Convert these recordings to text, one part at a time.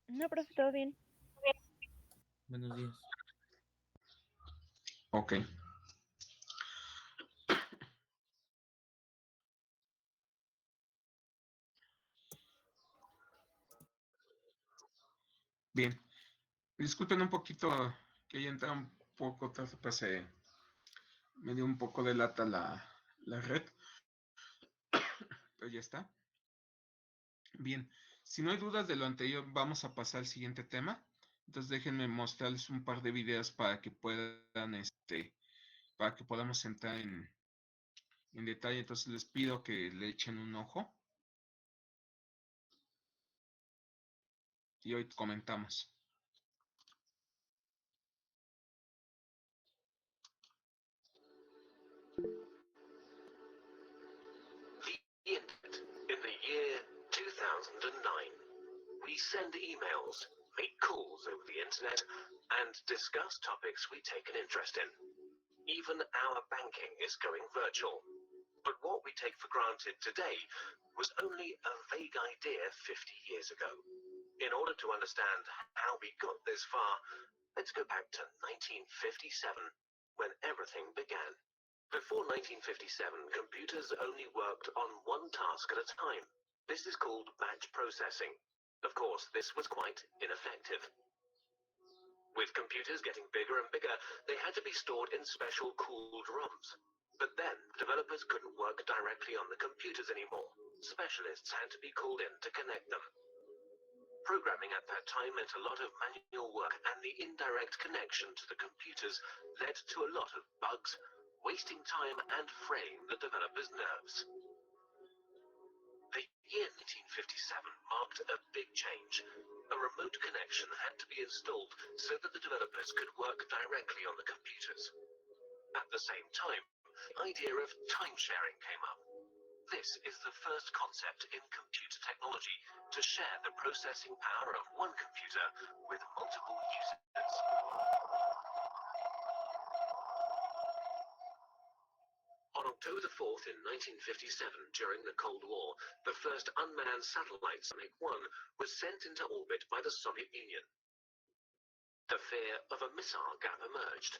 No, profe, todo bien. Buenos días. Ok. Bien. Disculpen un poquito que haya entrado un poco tarde, pues me dio un poco de lata la red, pero ya está. Bien, si no hay dudas de lo anterior, vamos a pasar al siguiente tema. Entonces déjenme mostrarles un par de videos para que puedan, para que podamos entrar en detalle. Entonces les pido que le echen un ojo y hoy comentamos. The Internet in the year 2009. We send emails, make calls over the internet, and discuss topics we take an interest in. Even our banking is going virtual. But what we take for granted today was only a vague idea 50 years ago. In order to understand how we got this far, let's go back to 1957, when everything began. Before 1957, computers only worked on one task at a time. This is called batch processing. Of course, this was quite ineffective. With computers getting bigger and bigger, they had to be stored in special cooled ROMs. But then, developers couldn't work directly on the computers anymore. Specialists had to be called in to connect them. Programming at that time meant a lot of manual work, and the indirect connection to the computers led to a lot of bugs, wasting time and fraying the developers' nerves. The year 1957 marked a big change. A remote connection had to be installed so that the developers could work directly on the computers. At the same time, the idea of time sharing came up. This is the first concept in computer technology to share the processing power of one computer with multiple users. On October the 4th in 1957, during the Cold War, the first unmanned satellite Sputnik 1 was sent into orbit by the Soviet Union. The fear of a missile gap emerged.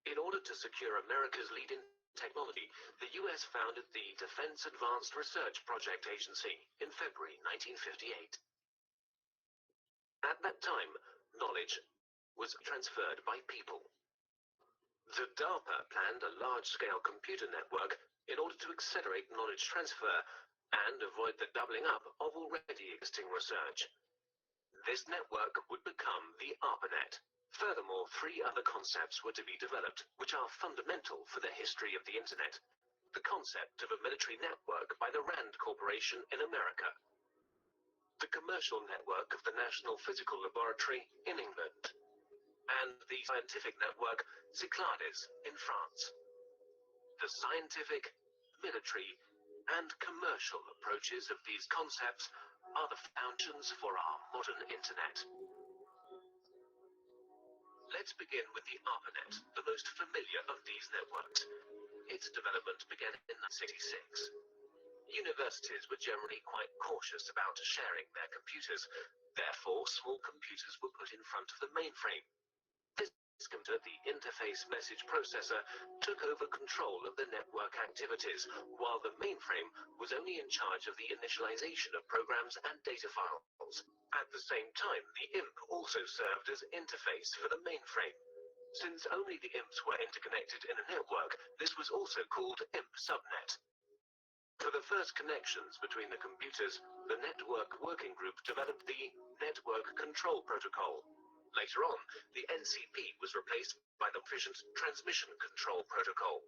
In order to secure America's lead in technology, the US founded the Defense Advanced Research Project Agency in February 1958. At that time, knowledge was transferred by people. The DARPA planned a large-scale computer network in order to accelerate knowledge transfer and avoid the doubling up of already existing research. This network would become the ARPANET. Furthermore, 3 other concepts were to be developed, which are fundamental for the history of the Internet. The concept of a military network by the RAND Corporation in America. The commercial network of the National Physical Laboratory in England. And the scientific network Cyclades in France. The scientific, military, and commercial approaches of these concepts are the foundations for our modern Internet. Let's begin with the ARPANET, the most familiar of these networks. Its development began in 1966. Universities were generally quite cautious about sharing their computers. Therefore, small computers were put in front of the mainframe. This computer, the interface message processor, took over control of the network activities, while the mainframe was only in charge of the initialization of programs and data files. At the same time, the IMP also served as interface for the mainframe. Since only the IMPs were interconnected in a network, this was also called IMP subnet. For the first connections between the computers, the Network Working Group developed the Network Control Protocol. Later on, the NCP was replaced by the Efficient Transmission Control Protocol.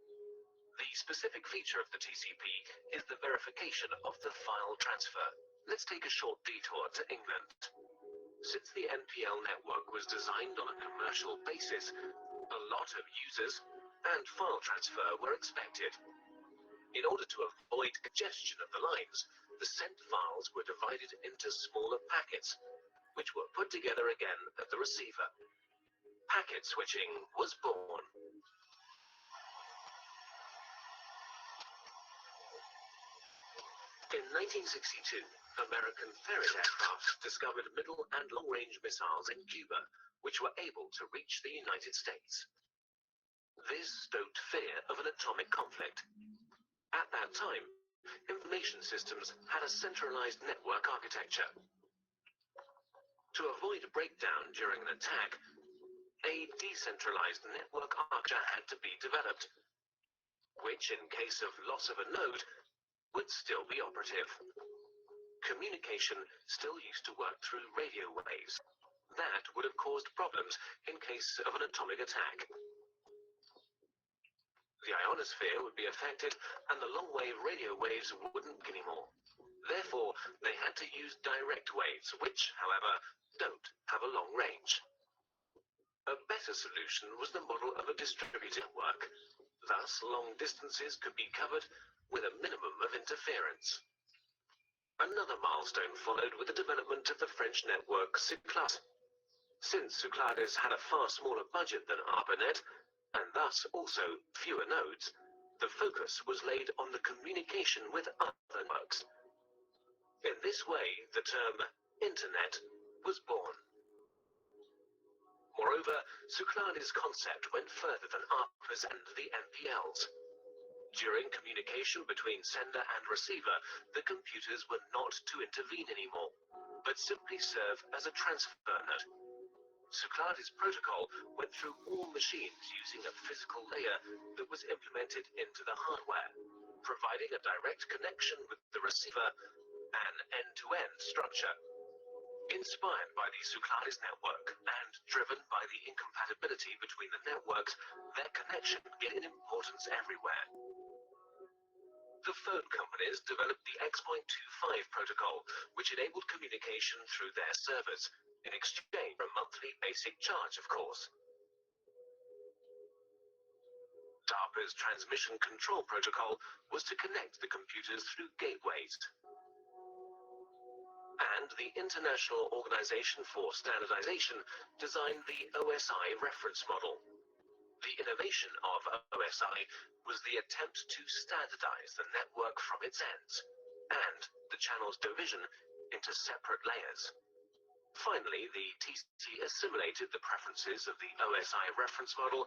The specific feature of the TCP is the verification of the file transfer. Let's take a short detour to England. Since the NPL network was designed on a commercial basis, a lot of users and file transfer were expected. In order to avoid congestion of the lines, the sent files were divided into smaller packets, which were put together again at the receiver. Packet switching was born. In 1962, American Ferret aircraft discovered middle and long-range missiles in Cuba, which were able to reach the United States. This stoked fear of an atomic conflict. At that time, information systems had a centralized network architecture. To avoid a breakdown during an attack, a decentralized network architecture had to be developed, which, in case of loss of a node, would still be operative. Communication still used to work through radio waves. That would have caused problems in case of an atomic attack. The ionosphere would be affected, and the long-wave radio waves wouldn't work anymore. Therefore, they had to use direct waves, which, however, don't have a long range. A better solution was the model of a distributed network. Thus, long distances could be covered with a minimum of interference. Another milestone followed with the development of the French network Cyclades. Since Cyclades had a far smaller budget than ARPANET, and thus also fewer nodes, the focus was laid on the communication with other networks. In this way, the term Internet was born. Moreover, Cyclades' concept went further than ARPA's and the MPLs. During communication between sender and receiver, the computers were not to intervene anymore, but simply serve as a transfer node. Cyclades' protocol went through all machines using a physical layer that was implemented into the hardware, providing a direct connection with the receiver, an end-to-end structure. Inspired by the Cyclades network and driven by the incompatibility between the networks, their connection gained importance everywhere. The phone companies developed the X.25 protocol, which enabled communication through their servers, in exchange for a monthly basic charge, of course. DARPA's transmission control protocol was to connect the computers through gateways. And the International Organization for Standardization designed the OSI reference model. The innovation of OSI was the attempt to standardize the network from its ends, and the channel's division into separate layers. Finally, the TC assimilated the preferences of the OSI reference model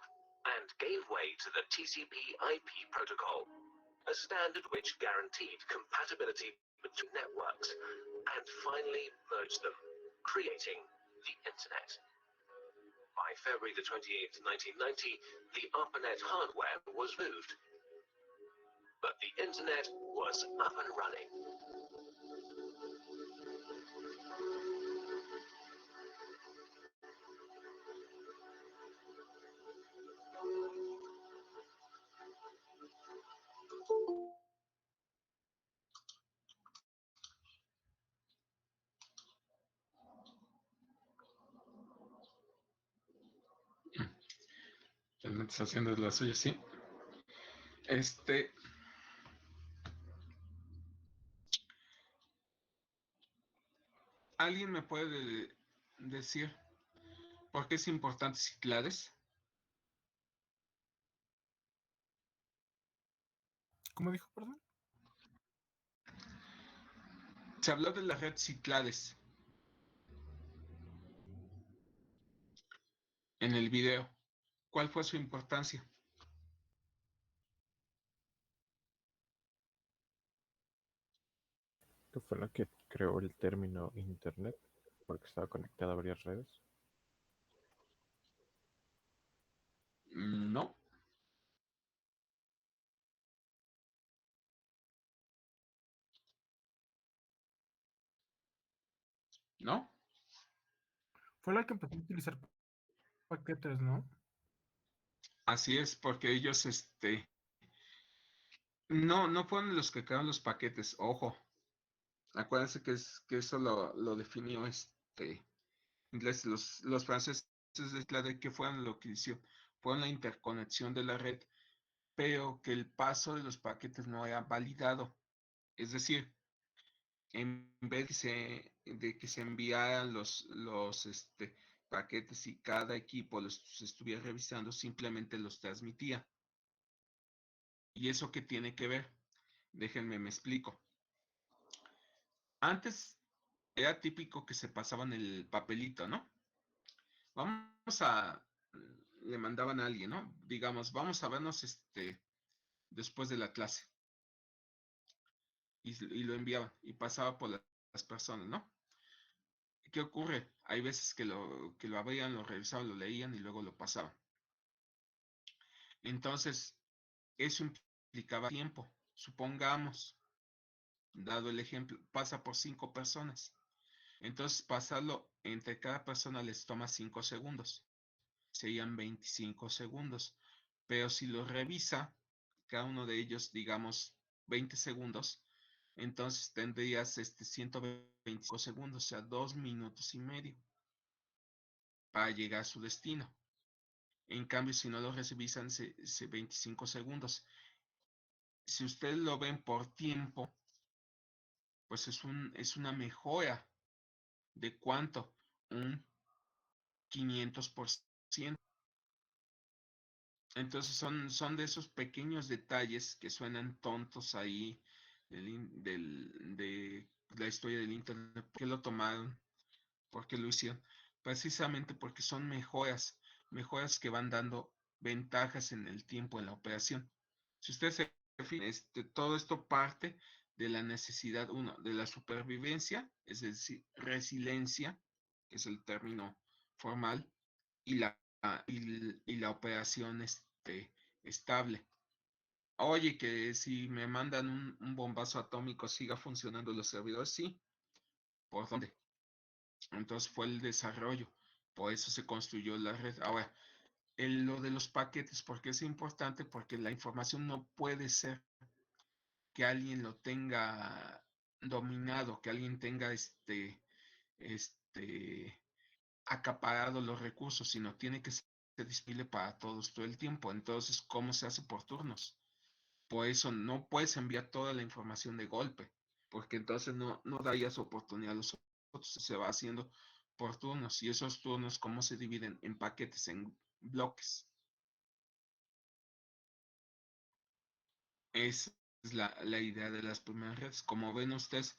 and gave way to the TCP/IP protocol, a standard which guaranteed compatibility between networks, and finally merged them, creating the Internet. By February the 28th, 1990, the ARPANET hardware was moved, but the Internet was up and running. El net está haciendo la suya, sí. ¿Alguien me puede decir por qué es importante Cyclades? ¿Cómo dijo, perdón? Se habló de la red Cyclades en el video. ¿Cuál fue su importancia? Que fue la que creó el término Internet, porque estaba conectada a varias redes. No. ¿No? Fue la que empezó a utilizar paquetes, ¿no? Así es, porque ellos, no fueron los que crearon los paquetes, ojo. Acuérdense que eso lo definió inglés. Los franceses de que fueron lo que hicieron, fueron la interconexión de la red, pero que el paso de los paquetes no era validado. Es decir, en vez de que se enviaran los paquetes y cada equipo los estuviera revisando, simplemente los transmitía. ¿Y eso qué tiene que ver? Déjenme, me explico. Antes era típico que se pasaban el papelito, ¿no? Le mandaban a alguien, ¿no? Digamos, vamos a vernos después de la clase. Y lo enviaban y pasaba por las personas, ¿no? ¿Qué ocurre? Hay veces que lo abrían, lo revisaban, lo leían y luego lo pasaban. Entonces, eso implicaba tiempo. Supongamos, dado el ejemplo, pasa por 5 personas. Entonces, pasarlo entre cada persona les toma 5 segundos. Serían 25 segundos. Pero si lo revisa, cada uno de ellos, digamos, 20 segundos, entonces tendrías 125 segundos, o sea, 2 minutos y medio para llegar a su destino. En cambio, si no lo revisan, 25 segundos. Si ustedes lo ven por tiempo, pues es una mejora. ¿De cuánto? Un 500%. Entonces son de esos pequeños detalles que suenan tontos ahí de la historia del Internet. ¿Por qué lo tomaron? ¿Por qué lo hicieron? Precisamente porque son mejoras que van dando ventajas en el tiempo en la operación. Si ustedes se fijan, todo esto parte de la necesidad, uno, de la supervivencia, es decir, resiliencia, que es el término formal, y la operación estable. Oye, que si me mandan un bombazo atómico siga funcionando los servidores, sí. ¿Por dónde? Entonces fue el desarrollo. Por eso se construyó la red. Ahora, lo de los paquetes, ¿por qué es importante? Porque la información no puede ser que alguien lo tenga dominado, que alguien tenga acaparado los recursos, sino tiene que ser disponible para todos todo el tiempo. Entonces, ¿cómo se hace por turnos? Por eso no puedes enviar toda la información de golpe, porque entonces no darías oportunidad a los otros, se va haciendo por turnos, y esos turnos, ¿cómo se dividen? En paquetes, en bloques. Esa es la idea de las primeras redes. Como ven ustedes,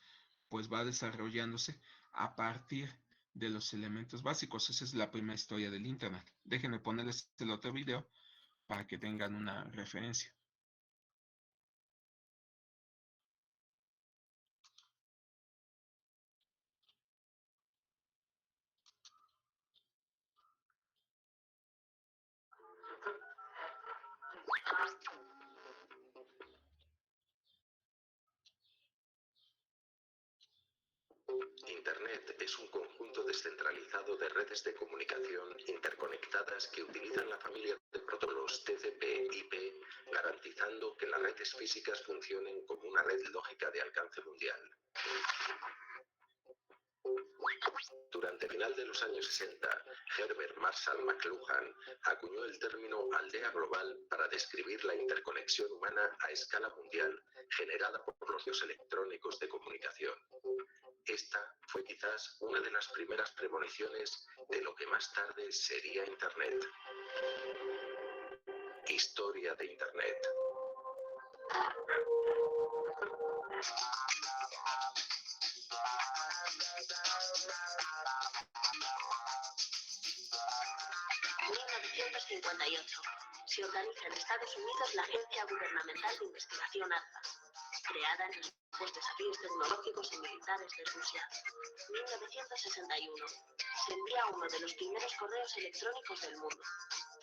pues va desarrollándose a partir de los elementos básicos. Esa es la primera historia del Internet. Déjenme ponerles el otro video para que tengan una referencia. Internet es un conjunto descentralizado de redes de comunicación interconectadas que utilizan la familia de protocolos TCP/IP, garantizando que las redes físicas funcionen como una red lógica de alcance mundial. Durante el final de los años 60, Herbert Marshall McLuhan acuñó el término aldea global para describir la interconexión humana a escala mundial generada por los medios electrónicos de comunicación. Esta fue quizás una de las primeras premoniciones de lo que más tarde sería Internet. Historia de Internet. Se organiza en Estados Unidos la Agencia Gubernamental de Investigación ARPA, creada en respuesta a los desafíos tecnológicos y militares de Rusia. 1961. Se envía uno de los primeros correos electrónicos del mundo.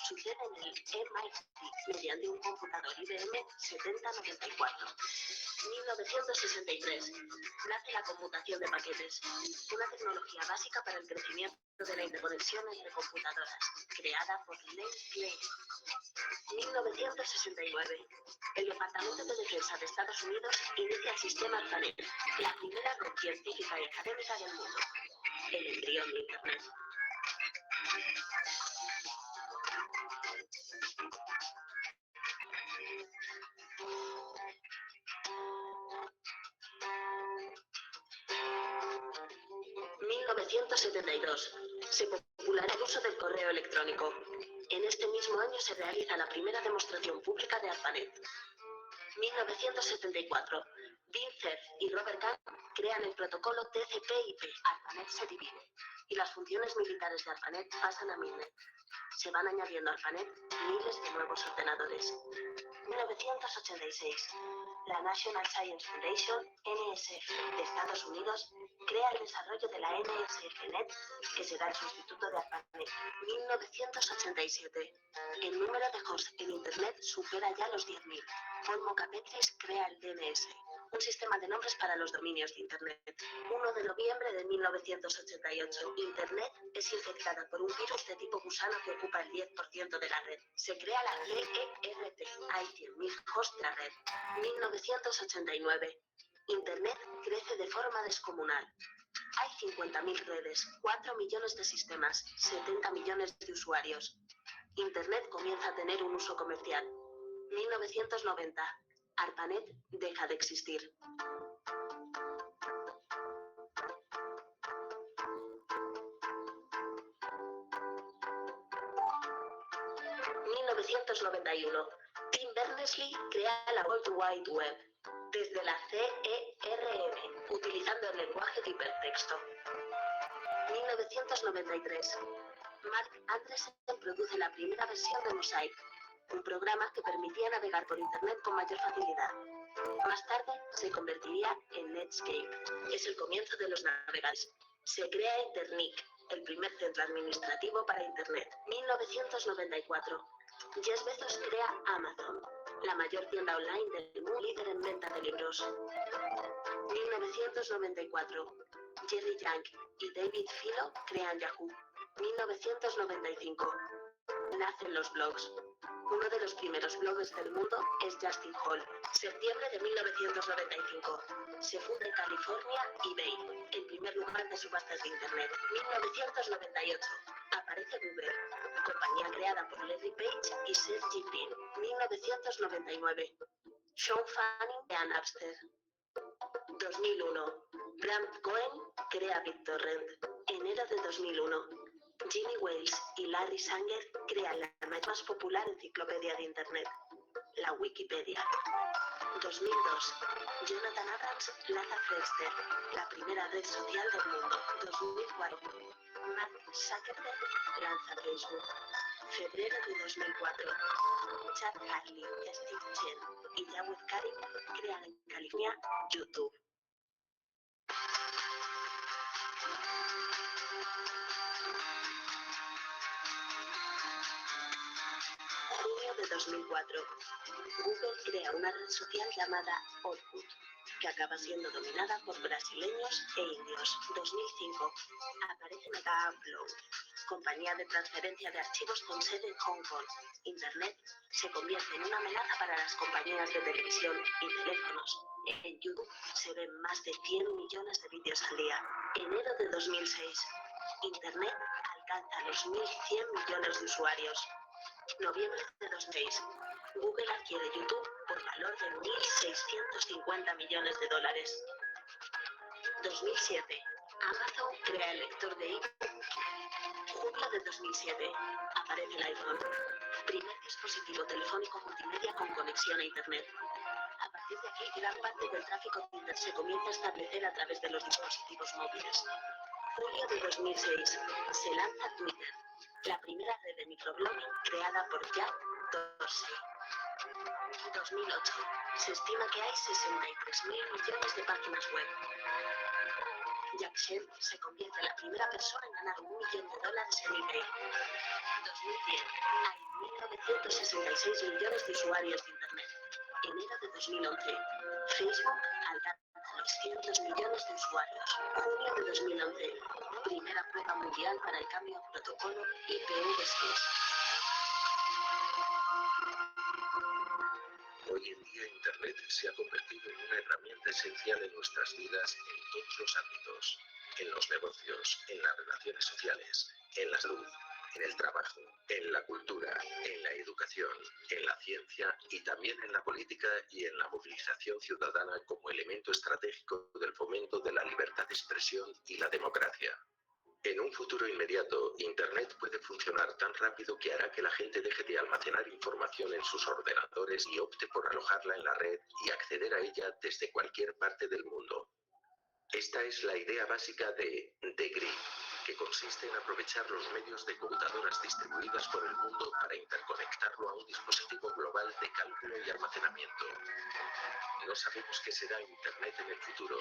Sucede en el MIT mediante un computador IBM 7094. 1963. Nace la computación de paquetes, una tecnología básica para el crecimiento de la interconexión entre computadoras, creada por Len Klein. 1969. El Departamento de Defensa de Estados Unidos inicia el sistema ARPANET, la primera red científica y académica del mundo, el embrión de Internet. En 1972 se popularizó el uso del correo electrónico. En este mismo año se realiza la primera demostración pública de ARPANET. 1974. Bill Cerf y Robert Kahn crean el protocolo TCP/IP. ARPANET se divide y las funciones militares de ARPANET pasan a MILNET. Se van añadiendo a ARPANET miles de nuevos ordenadores. 1986. La National Science Foundation, NSF, de Estados Unidos, crea el desarrollo de la NSFNet, que será el sustituto de ARPANET. 1987. El número de hosts en Internet supera ya los 10.000. Paul Mocapetris crea el DNS, un sistema de nombres para los dominios de Internet. 1 de noviembre de 1988. Internet es infectada por un virus de tipo gusano que ocupa el 10% de la red. Se crea la CERT. Hay 100.000 hosts de la red. 1989. Internet crece de forma descomunal. Hay 50.000 redes, 4 millones de sistemas, 70 millones de usuarios. Internet comienza a tener un uso comercial. 1990. ARPANET deja de existir. ...1991... Tim Berners-Lee crea la World Wide Web desde la CERN, utilizando el lenguaje de hipertexto. 1993... Mark Andreessen produce la primera versión de Mosaic, un programa que permitía navegar por Internet con mayor facilidad. Más tarde se convertiría en Netscape. Es el comienzo de los navegadores. Se crea Internic, el primer centro administrativo para Internet. 1994. Jeff Bezos crea Amazon, la mayor tienda online del mundo, líder en venta de libros. 1994. Jerry Yang y David Filo crean Yahoo. 1995. Nacen los blogs. Uno de los primeros blogs del mundo es Justin Hall. Septiembre de 1995. Se funda en California eBay, el primer lugar de subastas de Internet. 1998. Aparece Google, compañía creada por Larry Page y Sergey Brin. 1999. Sean Fanning crea Napster. 2001. Bram Cohen crea BitTorrent. Enero de 2001. Jimmy Wales y Larry Sanger crean la más popular enciclopedia de Internet, la Wikipedia. 2002. Jonathan Abrams lanza Friendster, la primera red social del mundo. 2004. Mark Zuckerberg lanza Facebook. Febrero de 2004. Chad Hurley, Steve Chen y Jawed Karim crean en California YouTube. Junio de 2004. Google crea una red social llamada Orkut, que acaba siendo dominada por brasileños e indios. 2005. Aparece Mega Upload, compañía de transferencia de archivos con sede en Hong Kong. Internet se convierte en una amenaza para las compañías de televisión y teléfonos. En YouTube se ven más de 100 millones de vídeos al día. Enero de 2006. Internet alcanza los 1.100 millones de usuarios. Noviembre de 2006. Google adquiere YouTube por valor de 1.650 millones de dólares. 2007. Amazon crea el lector de ebook. Julio de 2007. Aparece el iPhone, primer dispositivo telefónico multimedia con conexión a Internet. A partir de aquí, gran parte del tráfico de Internet se comienza a establecer a través de los dispositivos móviles. Julio de 2006. Se lanza Twitter, la primera red de microblogging creada por Jack Dorsey. 2008. Se estima que hay 63.000 millones de páginas web. Jack Shen se convierte en la primera persona en ganar $1 millón en eBay. 2010. Hay 1.966 millones de usuarios de Internet. Enero de 2011. Facebook alcanza los 100 millones de usuarios. Junio de 2011. Primera prueba mundial para el cambio de protocolo IPv6. Hoy en día Internet se ha convertido en una herramienta esencial en nuestras vidas en todos los ámbitos, en los negocios, en las relaciones sociales, en la salud, en el trabajo, en la cultura, en la educación, en la ciencia y también en la política y en la movilización ciudadana como elemento estratégico del fomento de la libertad de expresión y la democracia. En un futuro inmediato, Internet puede funcionar tan rápido que hará que la gente deje de almacenar información en sus ordenadores y opte por alojarla en la red y acceder a ella desde cualquier parte del mundo. Esta es la idea básica de The Grid, que consiste en aprovechar los medios de computadoras distribuidas por el mundo para interconectarlo a un dispositivo global de cálculo y almacenamiento. No sabemos qué será Internet en el futuro.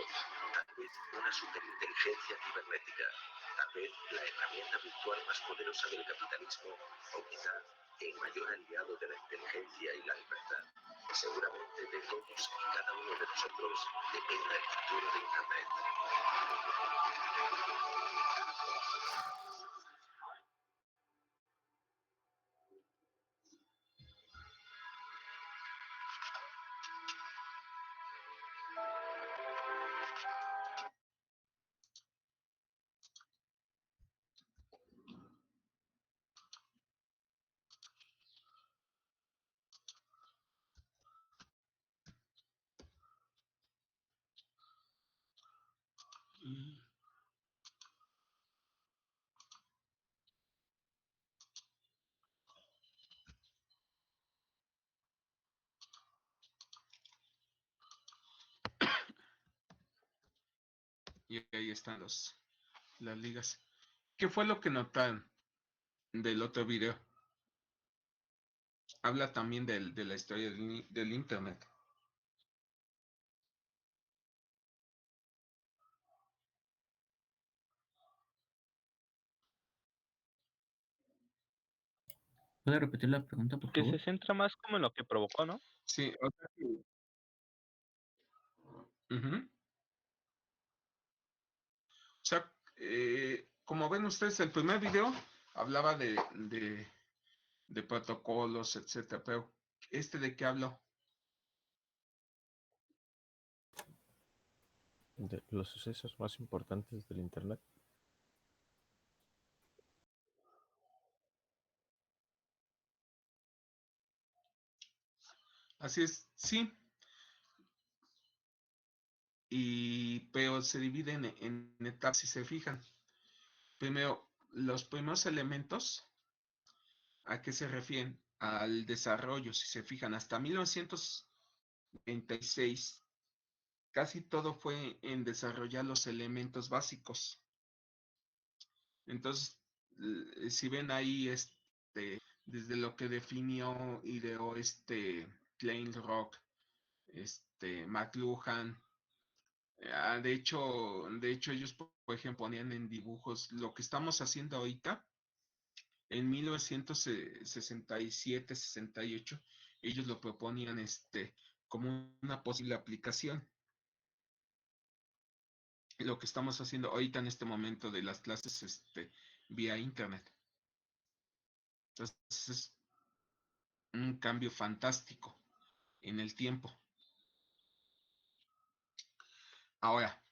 Tal vez una superinteligencia cibernética. Tal vez la herramienta virtual más poderosa del capitalismo. O quizá el mayor aliado de la inteligencia y la libertad. Seguramente de todos y cada uno de nosotros dependa el futuro de Internet. Y ahí están las ligas. ¿Qué fue lo que notaron del otro video? Habla también de la historia del Internet. ¿Puede repetir la pregunta, por Que favor? se centra más como en lo que provocó, ¿no? Sí, o sea que... Ujú. O sea, como ven ustedes, el primer video hablaba de protocolos, etcétera, pero ¿de qué habló? De los sucesos más importantes del Internet. Así es, sí. Pero se dividen en etapas, si se fijan. Primero, los primeros elementos, ¿a qué se refieren? Al desarrollo, si se fijan, hasta 1926, casi todo fue en desarrollar los elementos básicos. Entonces, si ven ahí, desde lo que definió, ideó Klein Rock, McLuhan. De hecho, ellos, por ejemplo, ponían en dibujos lo que estamos haciendo ahorita. En 1967, 68, ellos lo proponían como una posible aplicación. Lo que estamos haciendo ahorita en este momento de las clases vía internet. Entonces es un cambio fantástico en el tiempo. Ahora,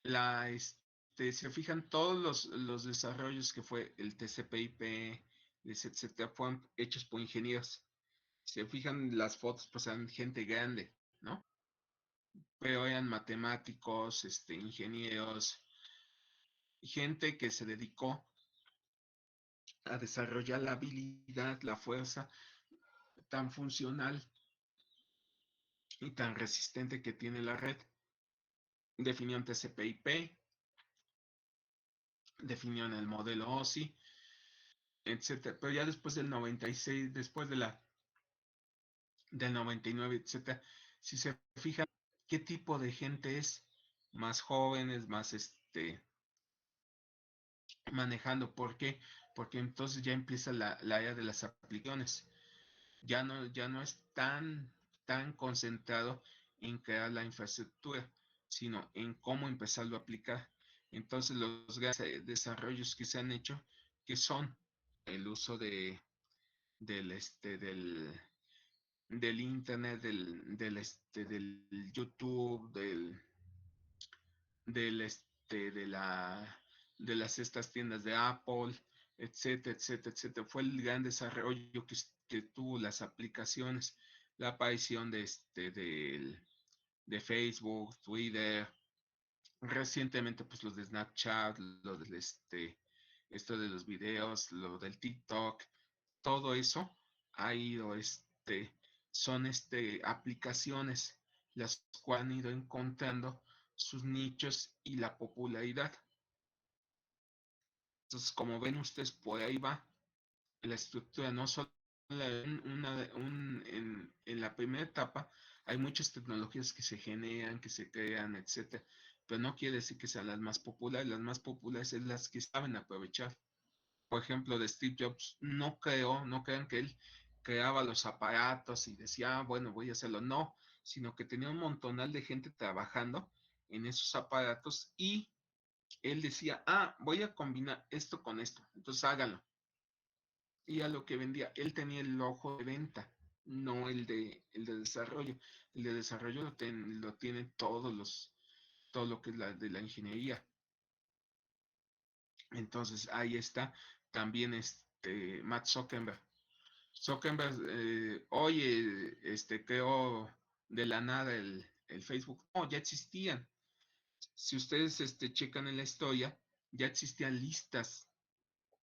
se fijan todos los desarrollos que fue el TCP/IP, etcétera, fueron hechos por ingenieros. Se fijan las fotos, pues eran gente grande, ¿no? Pero eran matemáticos, ingenieros, gente que se dedicó a desarrollar la habilidad, la fuerza tan funcional y tan resistente que tiene la red. Definió TCP/IP, definió el modelo OSI, etcétera. Pero ya después del 96, después del 99, etcétera, si se fijan qué tipo de gente es, más jóvenes, más manejando. ¿Por qué? Porque entonces ya empieza la era de las aplicaciones. Ya no es tan concentrado en crear la infraestructura, sino en cómo empezarlo a aplicar. Entonces los grandes desarrollos que se han hecho, que son el uso del internet, del YouTube, de estas tiendas de Apple, etcétera, etcétera, etcétera. Fue el gran desarrollo que tuvo las aplicaciones, la aparición de Facebook, Twitter, recientemente pues los de Snapchat, lo del esto de los videos, lo del TikTok, todo eso ha ido, son aplicaciones las cuales han ido encontrando sus nichos y la popularidad. Entonces, como ven ustedes, por ahí va la estructura, no solo en la primera etapa hay muchas tecnologías que se generan, que se crean, etcétera, pero no quiere decir que sean las más populares es las que saben aprovechar. Por ejemplo, de Steve Jobs, no crean que él creaba los aparatos y decía, bueno, voy a hacerlo, no, sino que tenía un montonal de gente trabajando en esos aparatos y él decía, voy a combinar esto con esto, entonces háganlo. Y a lo que vendía, él tenía el ojo de venta, no el de desarrollo. El de desarrollo lo tienen todo lo que es de la ingeniería. Entonces ahí está también Matt Zuckerberg. Oye, creó de la nada el Facebook. No, ya existían. Si ustedes checan en la historia, ya existían listas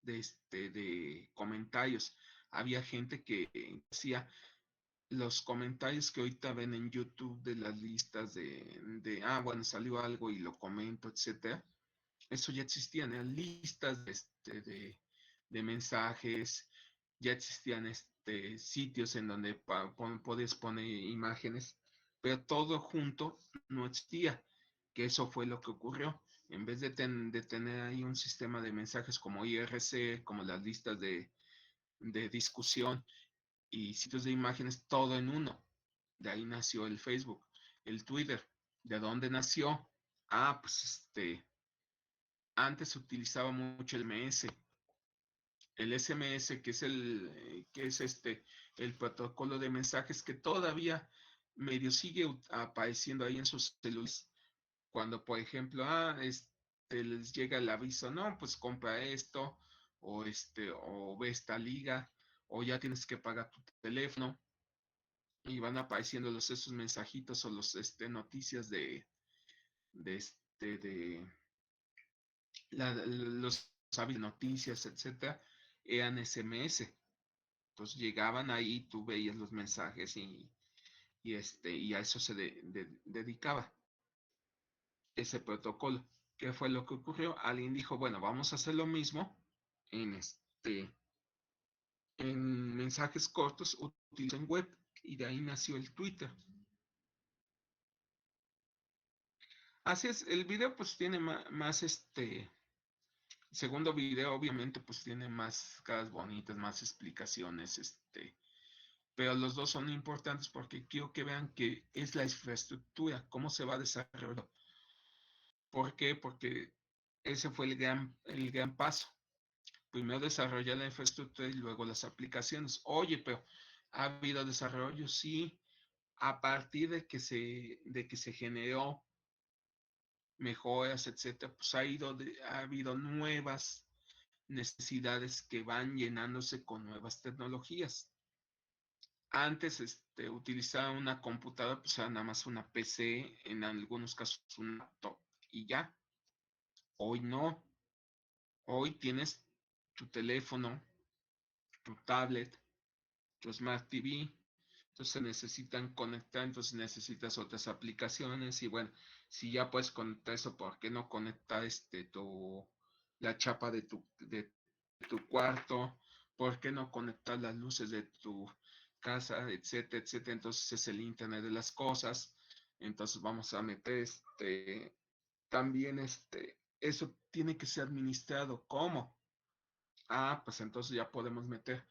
de comentarios. Había gente que hacía los comentarios que ahorita ven en YouTube de las listas bueno, salió algo y lo comento, etcétera. Eso ya existían, eran listas de mensajes, ya existían sitios en donde podías poner imágenes, pero todo junto no existía, que eso fue lo que ocurrió. En vez de tener ahí un sistema de mensajes como IRC, como las listas de discusión y sitios de imágenes, todo en uno. De ahí nació el Facebook, el Twitter. ¿De dónde nació? Pues antes se utilizaba mucho el MS. El SMS, que es el protocolo de mensajes que todavía medio sigue apareciendo ahí en sus celulares. Cuando, por ejemplo, les llega el aviso, no, pues compra esto, o ve esta liga, o ya tienes que pagar tu teléfono, y van apareciendo esos mensajitos o noticias de los noticias, etcétera, eran SMS. Entonces llegaban ahí, tú veías los mensajes y a eso se dedicaba ese protocolo. ¿Qué fue lo que ocurrió? Alguien dijo, bueno, vamos a hacer lo mismo en en mensajes cortos, utilizan web, y de ahí nació el Twitter. Así es, el video pues tiene más segundo video obviamente pues tiene más caras bonitas, más explicaciones, pero los dos son importantes porque quiero que vean que es la infraestructura, cómo se va desarrollando. ¿Por qué? Porque ese fue el gran paso. Primero desarrollar la infraestructura y luego las aplicaciones. Oye, pero ¿ha habido desarrollo? Sí, a partir de que se generó mejoras, etcétera, pues ha habido nuevas necesidades que van llenándose con nuevas tecnologías. Antes utilizaba una computadora, pues era nada más una PC, en algunos casos un laptop y ya. Hoy no. Hoy tienes tu teléfono, tu tablet, tu Smart TV. Entonces se necesitan conectar, entonces necesitas otras aplicaciones y bueno, si ya puedes conectar eso, ¿por qué no conectar la chapa de tu cuarto? ¿Por qué no conectar las luces de tu casa, etcétera, etcétera? Entonces es el Internet de las cosas. Entonces vamos a meter también eso tiene que ser administrado. ¿Cómo? Pues entonces ya podemos meter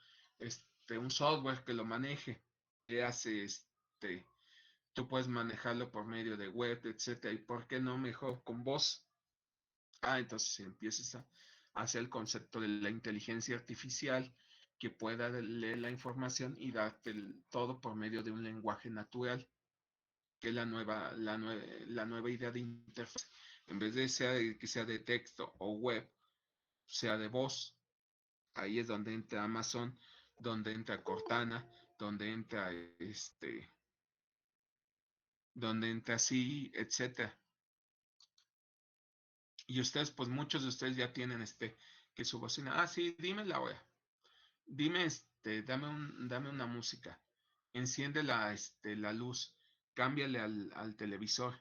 un software que lo maneje, que hace tú puedes manejarlo por medio de web, etcétera, y por qué no mejor con voz. Entonces empiezas a hacer el concepto de la inteligencia artificial que pueda leer la información y darte todo por medio de un lenguaje natural, que es la nueva idea de interfaz. En vez de que sea de texto o web, sea de voz. Ahí es donde entra Amazon, donde entra Cortana, donde entra donde entra sí, etcétera. Y ustedes, pues muchos de ustedes ya tienen que su bocina, sí, dime la hora. Dime dame una música. Enciende la luz, cámbiale al televisor.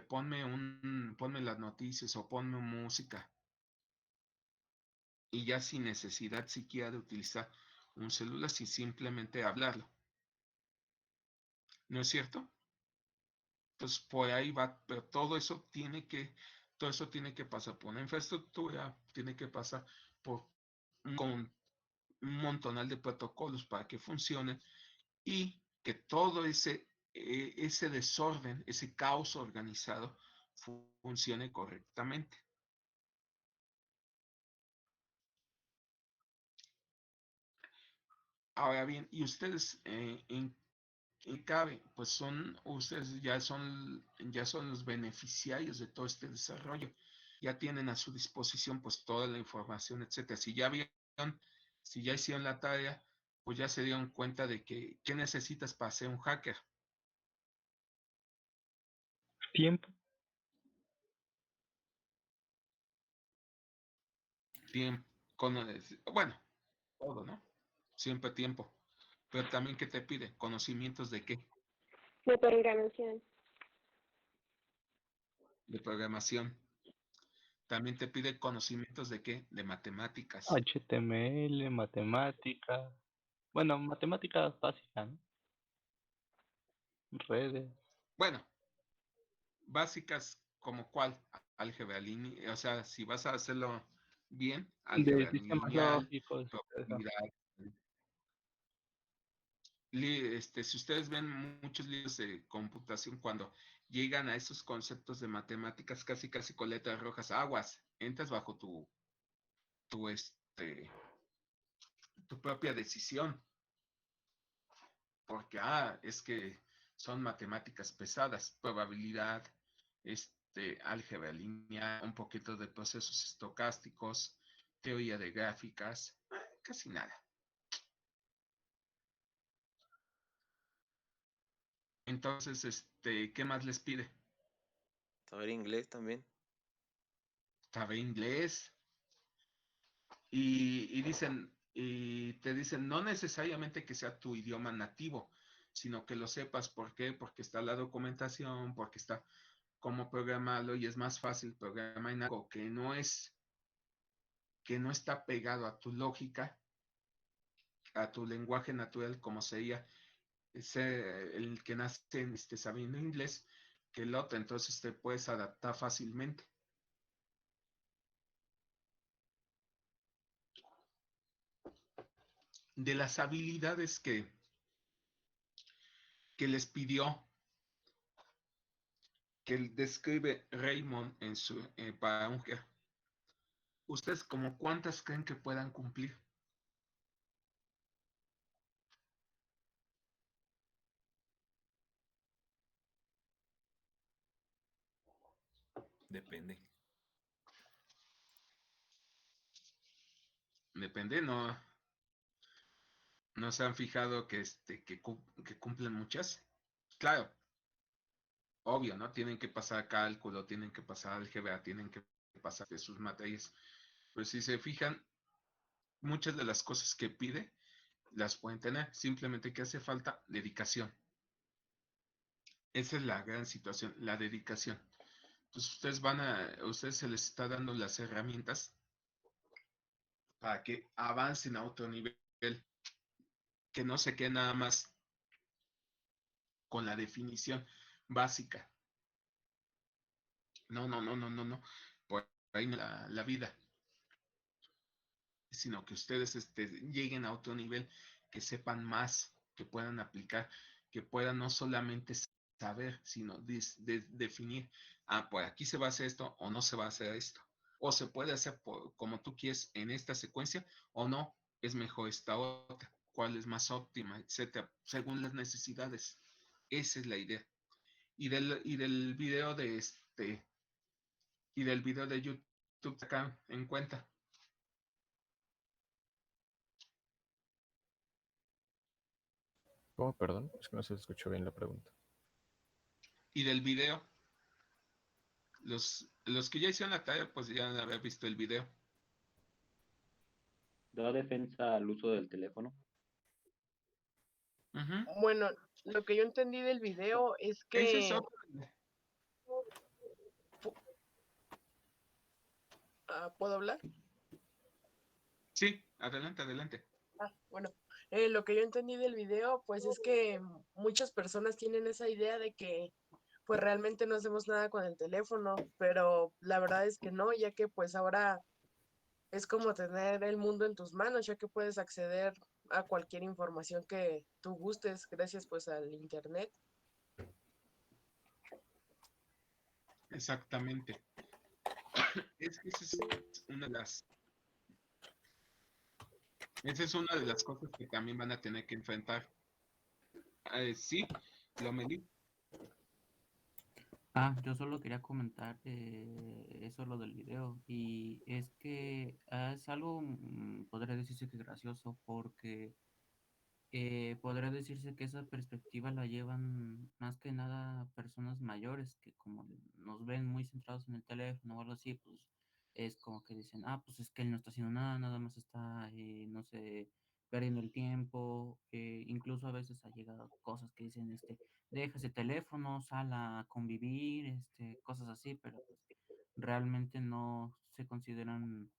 ponme las noticias o ponme música. Y ya sin necesidad siquiera de utilizar un celular, sin simplemente hablarlo. ¿No es cierto? Entonces, por ahí va, pero todo eso tiene que pasar por una infraestructura, tiene que pasar por un montonal de protocolos para que funcionen y que todo ese desorden, ese caos organizado funcione correctamente. Ahora bien, ¿y ustedes en qué cabe? Pues ustedes ya son los beneficiarios de todo este desarrollo. Ya tienen a su disposición pues toda la información, etcétera. Si ya hicieron la tarea, pues ya se dieron cuenta de que qué necesitas para ser un hacker. Tiempo. Tiempo, bueno, todo, ¿no? Siempre tiempo. Pero también, ¿qué te pide? Conocimientos de qué? De programación. De programación. También te pide conocimientos de qué? De matemáticas. HTML, matemática. Bueno, matemáticas básicas, ¿no? Redes. Bueno, básicas como cuál? Álgebra lineal, o sea, si vas a hacerlo bien, De álgebra sistemas lineal, lógicos. Eso. probabilidad. Si ustedes ven muchos libros de computación, cuando llegan a esos conceptos de matemáticas, casi con letras rojas, aguas, entras bajo tu propia decisión, porque es que son matemáticas pesadas, probabilidad, álgebra lineal, un poquito de procesos estocásticos, teoría de gráficas, casi nada. Entonces, ¿qué más les pide? Saber inglés también. Saber inglés. Y te dicen, no necesariamente que sea tu idioma nativo, sino que lo sepas. ¿Por qué? Porque está la documentación, porque está cómo programarlo, y es más fácil programar en algo que no está pegado a tu lógica, a tu lenguaje natural, como sería el que nace sabiendo inglés, que el otro. Entonces te puedes adaptar fácilmente. De las habilidades que les pidió, que describe Raymond en su para un hacker, ¿ustedes como cuántas creen que puedan cumplir? Depende. Depende, no se han fijado que cumplen muchas. Claro, obvio, ¿no? Tienen que pasar cálculo, tienen que pasar álgebra, tienen que pasar de sus materias. Pero si se fijan, muchas de las cosas que pide las pueden tener, simplemente que hace falta dedicación. Esa es la gran situación, la dedicación. Entonces ustedes se les está dando las herramientas para que avancen a otro nivel, que no se quede nada más con la definición básica. No, por ahí no la vida, sino que ustedes lleguen a otro nivel, que sepan más, que puedan aplicar, que puedan no solamente saber, sino definir, por aquí se va a hacer esto o no se va a hacer esto, o se puede hacer como tú quieres en esta secuencia, o no, es mejor esta otra, cuál es más óptima, etcétera, según las necesidades. Esa es la idea. Y del video de YouTube acá en cuenta. ¿Cómo? Perdón, es que no se escuchó bien la pregunta. Y del video, los que ya hicieron la tarea, pues ya han de haber visto el video. ¿Da defensa al uso del teléfono? Uh-huh. Bueno, lo que yo entendí del video es Ese es que otro. ¿puedo hablar? Sí, adelante, adelante. Bueno, lo que yo entendí del video, pues es que muchas personas tienen esa idea de que pues realmente no hacemos nada con el teléfono, pero la verdad es que no, ya que pues ahora es como tener el mundo en tus manos, ya que puedes acceder a cualquier información que tú gustes gracias pues al internet. Exactamente. Esa es una de las, esa es una de las cosas que también van a tener que enfrentar. Sí, lo medí. Yo solo quería comentar eso, lo del video, y es que es algo, podría decirse que gracioso, porque podría decirse que esa perspectiva la llevan más que nada personas mayores que como nos ven muy centrados en el teléfono o algo así, pues es como que dicen, pues es que él no está haciendo nada, nada más está, no sé, perdiendo el tiempo. Incluso a veces ha llegado cosas que dicen, deja ese teléfono, sal a convivir, cosas así, pero pues realmente no se consideran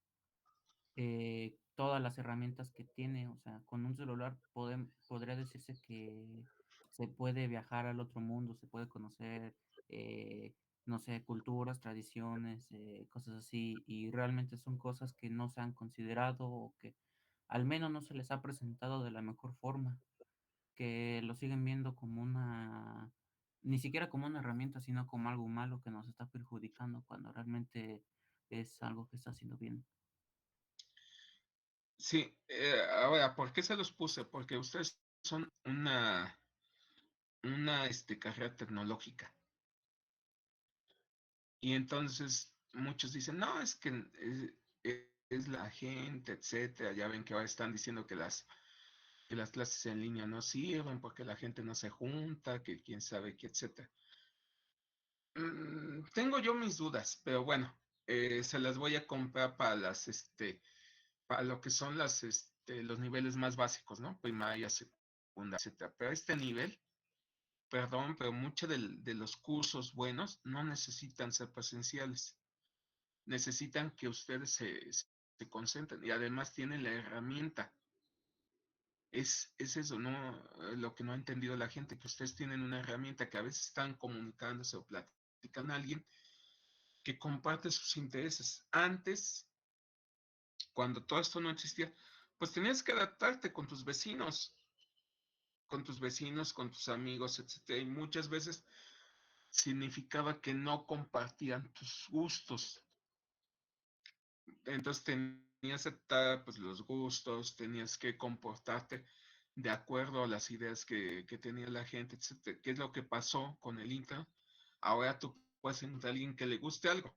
todas las herramientas que tiene. O sea, con un celular podría decirse que se puede viajar al otro mundo, se puede conocer, no sé, culturas, tradiciones, cosas así, y realmente son cosas que no se han considerado o que al menos no se les ha presentado de la mejor forma, que lo siguen viendo como ni siquiera como una herramienta, sino como algo malo que nos está perjudicando cuando realmente es algo que está haciendo bien. Sí, ahora, ¿por qué se los puse? Porque ustedes son una carrera tecnológica. Y entonces muchos dicen, no, es que es la gente, etcétera. Ya ven que ahora están diciendo que las clases en línea no sirven porque la gente no se junta, que quién sabe qué, etcétera. Tengo yo mis dudas, pero bueno, se las voy a comprar para lo que son los niveles más básicos, ¿no? Primaria, secundaria, etcétera. Pero a este nivel, perdón, pero muchos de los cursos buenos no necesitan ser presenciales. Necesitan que ustedes se concentren y además tienen la herramienta. Es eso, ¿no? Lo que no ha entendido la gente, que ustedes tienen una herramienta que a veces están comunicándose o platican a alguien que comparte sus intereses. Antes, cuando todo esto no existía, pues tenías que adaptarte con tus amigos, etcétera, y muchas veces significaba que no compartían tus gustos. Entonces tenías que aceptar pues, los gustos, tenías que comportarte de acuerdo a las ideas que tenía la gente, etcétera. ¿Qué es lo que pasó con el Internet? Ahora tú puedes encontrar a alguien que le guste algo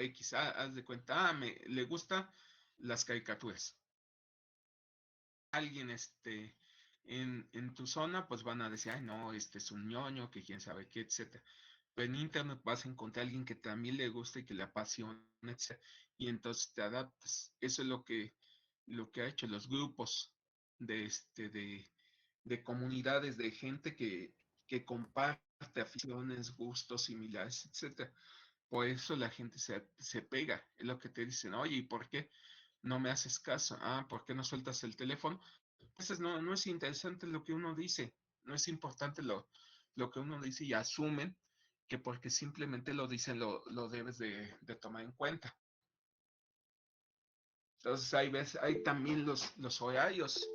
X, haz de cuenta, le gustan las caricaturas. Alguien en tu zona, pues van a decir, ay, no, este es un ñoño, que quién sabe qué, etcétera. Pero en internet vas a encontrar a alguien que también le guste y que le apasione, etcétera. Y entonces te adaptas. Eso es lo que ha hecho los grupos de de comunidades de gente que comparte aficiones, gustos similares, etcétera. Por eso la gente se pega. Es lo que te dicen, oye, ¿y por qué no me haces caso? ¿Por qué no sueltas el teléfono? Entonces no es interesante lo que uno dice, no es importante lo que uno dice y asumen que porque simplemente lo dicen lo debes de tomar en cuenta. Entonces hay también los horarios.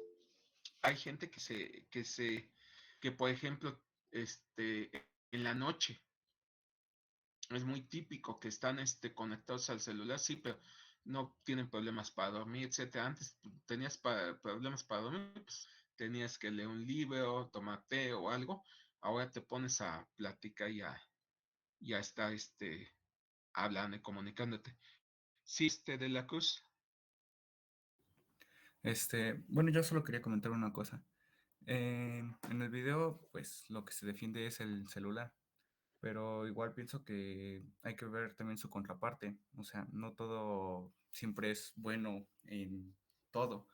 Hay gente que por ejemplo, en la noche es muy típico que están conectados al celular, sí, pero no tienen problemas para dormir, etcétera. Antes tenías problemas para dormir, pues tenías que leer un libro, tomar té o algo. Ahora te pones a platicar y ya está hablando y comunicándote. Sí, de la Cruz. Bueno, yo solo quería comentar una cosa. En el video, pues lo que se defiende es el celular, pero igual pienso que hay que ver también su contraparte. O sea, no todo siempre es bueno en todo,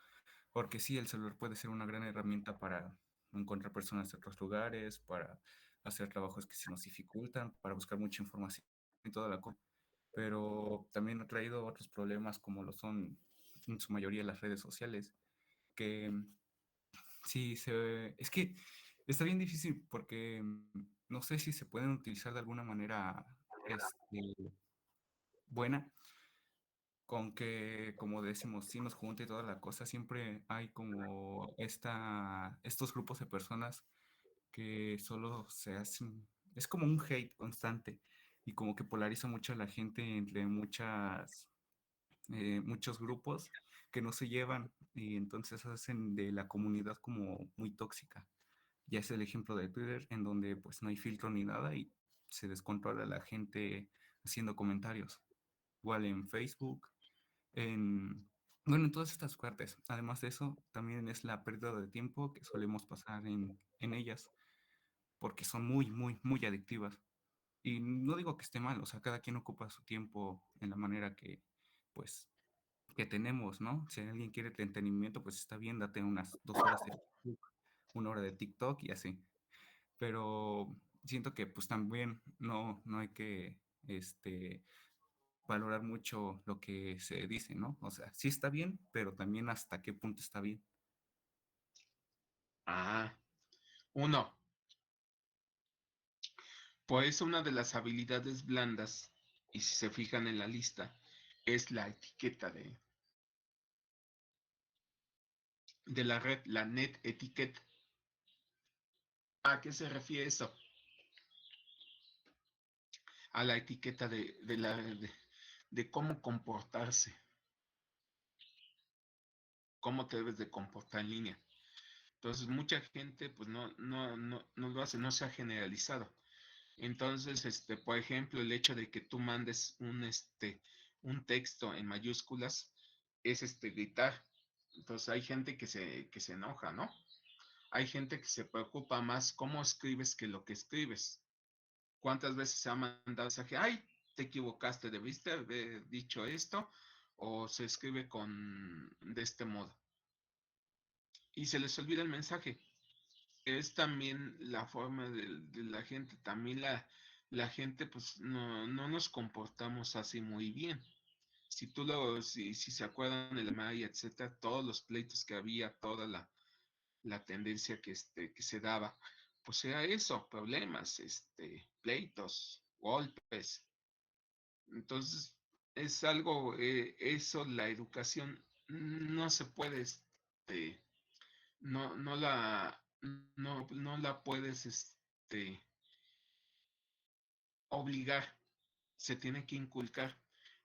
porque sí, el celular puede ser una gran herramienta para encontrar personas de otros lugares, para hacer trabajos que se nos dificultan, para buscar mucha información y toda la cosa. pero también ha traído otros problemas como lo son en su mayoría las redes sociales, que es que está bien difícil porque no sé si se pueden utilizar de alguna manera buena, con que, como decimos, sí nos junta y toda la cosa, siempre hay como estos grupos de personas que solo se hacen, es como un hate constante y como que polariza mucho a la gente entre muchos grupos que no se llevan y entonces hacen de la comunidad como muy tóxica. Ya es el ejemplo de Twitter, en donde pues no hay filtro ni nada y se descontrola la gente haciendo comentarios. Igual en Facebook, bueno, en todas estas partes. Además de eso, también es la pérdida de tiempo que solemos pasar en ellas, porque son muy, muy, muy adictivas. Y no digo que esté mal, o sea, cada quien ocupa su tiempo en la manera que, pues, que tenemos, ¿no? Si alguien quiere entretenimiento, pues está bien, date unas 2 horas de Facebook, 1 hora de TikTok y así. Pero siento que pues también no hay que valorar mucho lo que se dice, ¿no? O sea, sí está bien, pero también hasta qué punto está bien. Uno, pues una de las habilidades blandas, y si se fijan en la lista, es la etiqueta de la red, la net etiquette. ¿A qué se refiere eso? A la etiqueta de cómo comportarse, cómo te debes de comportar en línea. Entonces, mucha gente pues no lo hace, no se ha generalizado. Entonces, por ejemplo, el hecho de que tú mandes un texto en mayúsculas es gritar. Entonces, hay gente que se enoja, ¿no? Hay gente que se preocupa más cómo escribes que lo que escribes. ¿Cuántas veces se ha mandado mensaje? Ay, te equivocaste, debiste haber dicho esto, o se escribe de este modo. Y se les olvida el mensaje. Es también la forma de la gente. También la gente, pues, no nos comportamos así muy bien. Si se acuerdan de la Maya, etcétera, todos los pleitos que había, toda la tendencia que se daba, pues era eso, problemas, pleitos, golpes. Entonces, es algo, eso, la educación no se puede, no la puedes, obligar, se tiene que inculcar.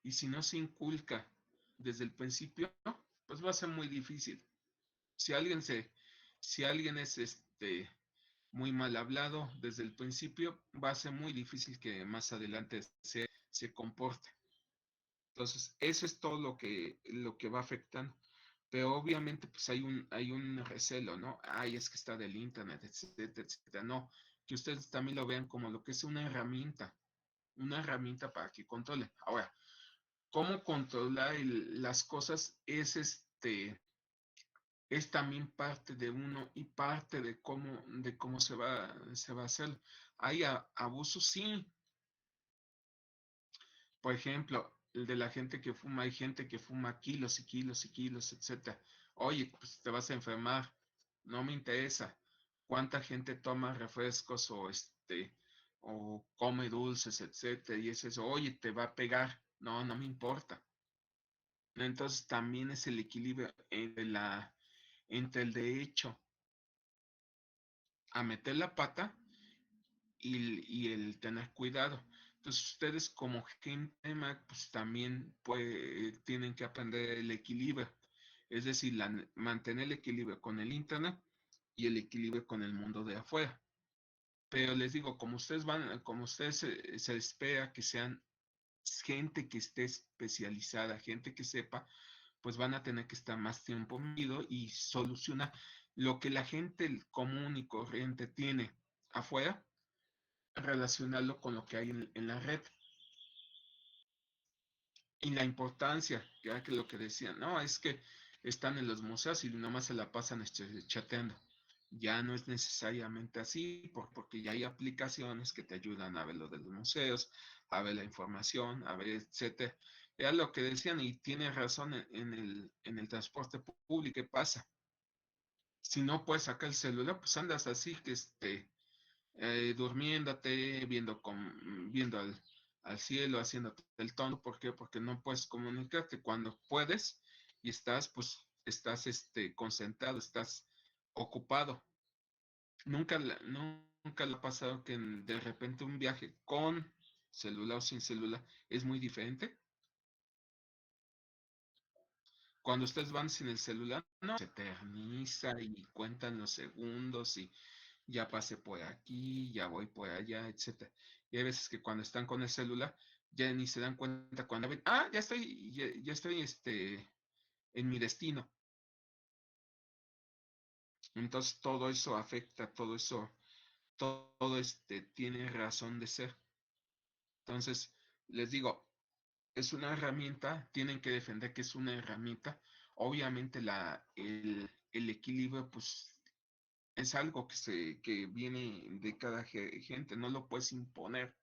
Y si no se inculca desde el principio, pues va a ser muy difícil. Si alguien si alguien es muy mal hablado desde el principio, va a ser muy difícil que más adelante se comporte. Entonces, eso es todo lo que va afectando. Pero obviamente, pues hay un recelo, ¿no? Ay, es que está del internet, etcétera, etcétera. No, que ustedes también lo vean como lo que es una herramienta para que controle. Ahora, cómo controlar las cosas es también parte de uno y parte de cómo se va a hacer. Hay abusos, sí. Por ejemplo, el de la gente que fuma, hay gente que fuma kilos y kilos y kilos, etcétera. Oye, pues te vas a enfermar, no me interesa. ¿Cuánta gente toma refrescos o come dulces, etcétera? Y es eso, oye, te va a pegar. No me importa. Entonces también es el equilibrio entre el derecho a meter la pata y el tener cuidado. Entonces ustedes como gente, pues también tienen que aprender el equilibrio, es decir, mantener el equilibrio con el internet y el equilibrio con el mundo de afuera. Pero les digo, como ustedes se espera que sean gente que esté especializada, gente que sepa, pues van a tener que estar más tiempo unido y solucionar lo que la gente común y corriente tiene afuera, relacionarlo con lo que hay en la red. Y la importancia, que era lo que decían, no, es que están en los museos y nomás se la pasan chateando. Ya no es necesariamente así, porque ya hay aplicaciones que te ayudan a ver lo de los museos, a ver la información, a ver, etcétera. Era lo que decían, y tiene razón en el transporte público. ¿Qué pasa? Si no puedes sacar el celular, pues andas así, que durmiéndote, viendo al cielo, haciéndote el tonto. ¿Por qué? Porque no puedes comunicarte. Cuando puedes y estás, pues, estás concentrado, estás ocupado. Nunca le ha pasado que de repente un viaje con celular o sin celular es muy diferente. Cuando ustedes van sin el celular, no, se eterniza y cuentan los segundos y ya pasé por aquí, ya voy por allá, etcétera. Y hay veces que cuando están con el celular, ya ni se dan cuenta cuando ven, ya estoy en mi destino. Entonces todo eso afecta, todo tiene razón de ser. Entonces, les digo, es una herramienta, tienen que defender que es una herramienta. Obviamente el equilibrio, pues, es algo que viene de cada gente, no lo puedes imponer.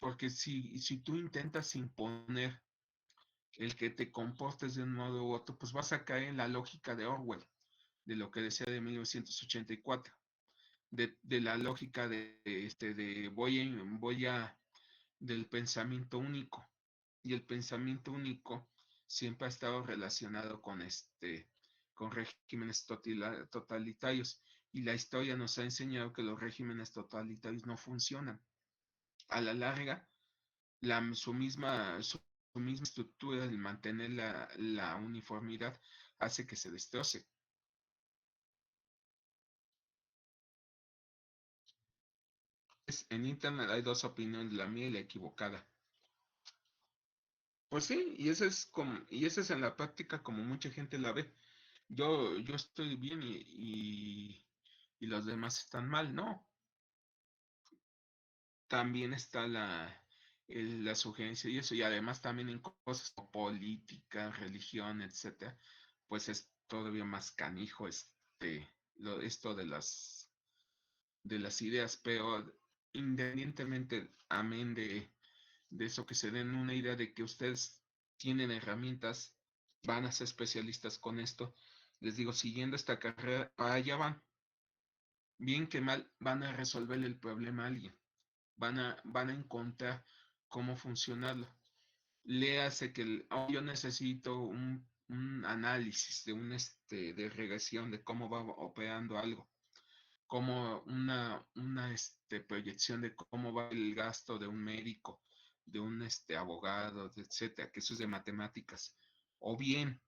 Porque si tú intentas imponer el que te comportes de un modo u otro, pues vas a caer en la lógica de Orwell, de lo que decía de 1984, de la lógica de del pensamiento único. Y el pensamiento único siempre ha estado relacionado con regímenes totalitarios. Y la historia nos ha enseñado que los regímenes totalitarios no funcionan. A la larga, su misma estructura, el mantener la uniformidad, hace que se destroce. En Internet hay dos opiniones, la mía y la equivocada. Pues sí, y esa es en la práctica como mucha gente la ve. Yo estoy bien y los demás están mal, ¿no? También está la sugerencia y eso, y además también en cosas como política, religión, etcétera, pues es todavía más canijo esto de las ideas, pero independientemente, amén de eso, que se den una idea de que ustedes tienen herramientas, van a ser especialistas con esto. Les digo, siguiendo esta carrera, para allá van. Bien que mal, van a resolver el problema a alguien. Van a encontrar cómo funcionarlo. Léase que yo necesito un análisis de regresión de cómo va operando algo, como una proyección de cómo va el gasto de un médico, de un abogado, etcétera, que eso es de matemáticas. O bien,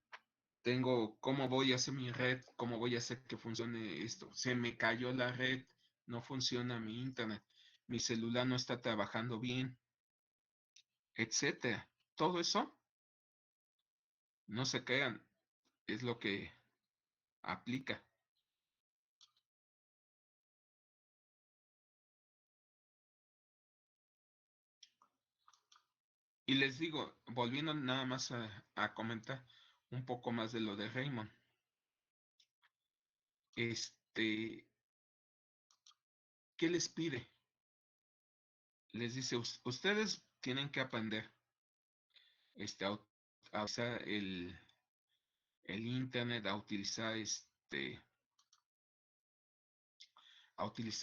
tengo cómo voy a hacer mi red, cómo voy a hacer que funcione esto. Se me cayó la red, no funciona mi internet, mi celular no está trabajando bien, etcétera. Todo eso, no se crean, es lo que aplica. Y les digo, volviendo nada más a comentar un poco más de lo de Raymond. ¿Qué les pide? Les dice, ustedes tienen que aprender a usar el internet, a utilizar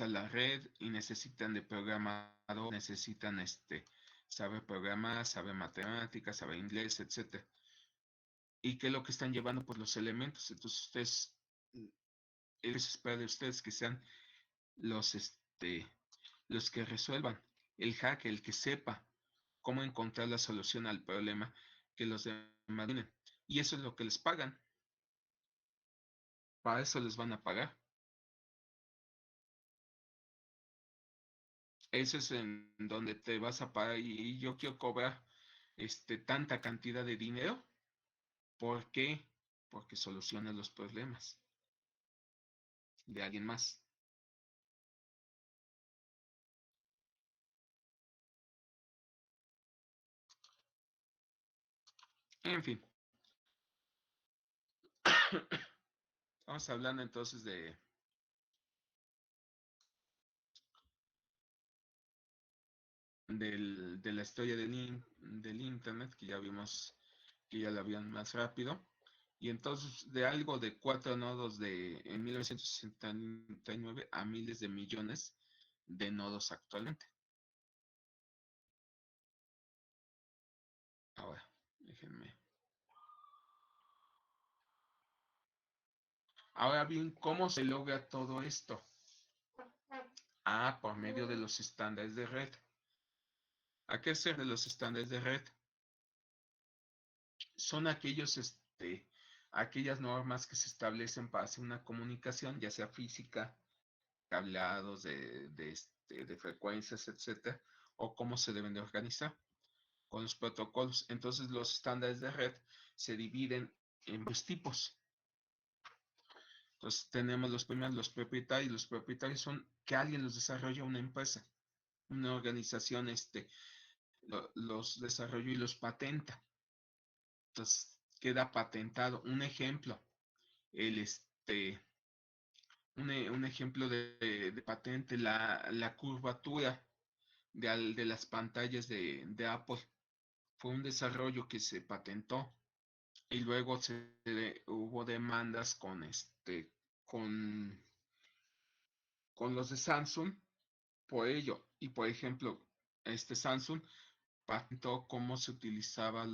la red, y necesitan de programador, necesitan saber programar, saber matemáticas, saber inglés, etcétera. ¿Y qué es lo que están llevando? Pues los elementos. Entonces ustedes, les espera de ustedes que sean los que resuelvan el hack, el que sepa cómo encontrar la solución al problema que los demás tienen. Y eso es lo que les pagan. Para eso les van a pagar. Eso es en donde te vas a pagar, y yo quiero cobrar tanta cantidad de dinero. ¿Por qué? Porque solucionas los problemas de alguien más. En fin. Estamos hablando entonces de la historia del Internet, que ya vimos que ya la habían más rápido. Y entonces de algo de 4 nodos en 1969 a miles de millones de nodos actualmente. Ahora, déjenme. Ahora bien, ¿cómo se logra todo esto? Por medio de los estándares de red. ¿A qué ser de los estándares de red? Son aquellas normas que se establecen para hacer una comunicación, ya sea física, cableados de frecuencias, etcétera, o cómo se deben de organizar con los protocolos. Entonces, los estándares de red se dividen en dos tipos. Entonces, tenemos los primeros, los propietarios. Los propietarios son que alguien los desarrolla, una empresa, una organización, los desarrolla y los patenta. Entonces, queda patentado. Un ejemplo, un ejemplo de patente, la curvatura de las pantallas de Apple. Fue un desarrollo que se patentó y luego hubo demandas con los de Samsung por ello. Y por ejemplo, Samsung patentó cómo se utilizaba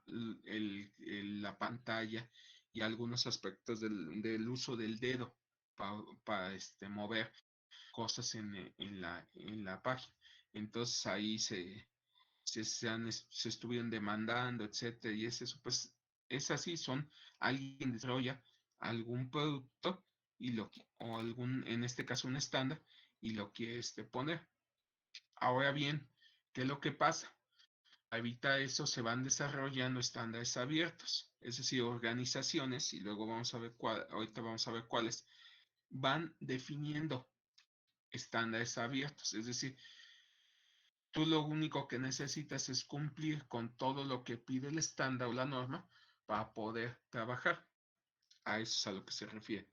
la pantalla y algunos aspectos del uso del dedo para mover cosas en la página. Entonces ahí se estuvieron demandando, etcétera, y eso pues es así, alguien desarrolla algún producto en este caso un estándar, y lo quiere poner. Ahora bien, ¿qué es lo que pasa? Para evitar eso se van desarrollando estándares abiertos, es decir, organizaciones, y luego ahorita vamos a ver cuáles, van definiendo estándares abiertos, es decir, tú lo único que necesitas es cumplir con todo lo que pide el estándar o la norma para poder trabajar. A eso es a lo que se refiere.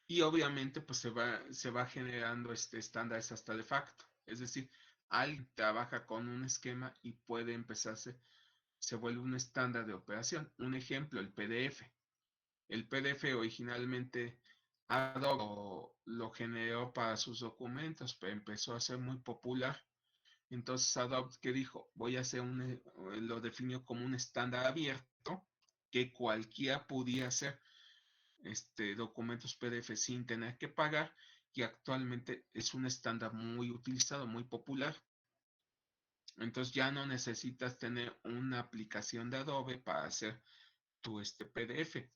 Y obviamente pues se va generando estándares hasta de facto. Es decir, alguien trabaja con un esquema y puede empezarse, se vuelve un estándar de operación. Un ejemplo, el PDF. El PDF originalmente Adobe lo generó para sus documentos, pero empezó a ser muy popular. Entonces Adobe, ¿qué dijo? Lo definió como un estándar abierto que cualquiera podía hacer documentos PDF sin tener que pagar, y actualmente es un estándar muy utilizado, muy popular. Entonces ya no necesitas tener una aplicación de Adobe para hacer tu PDF.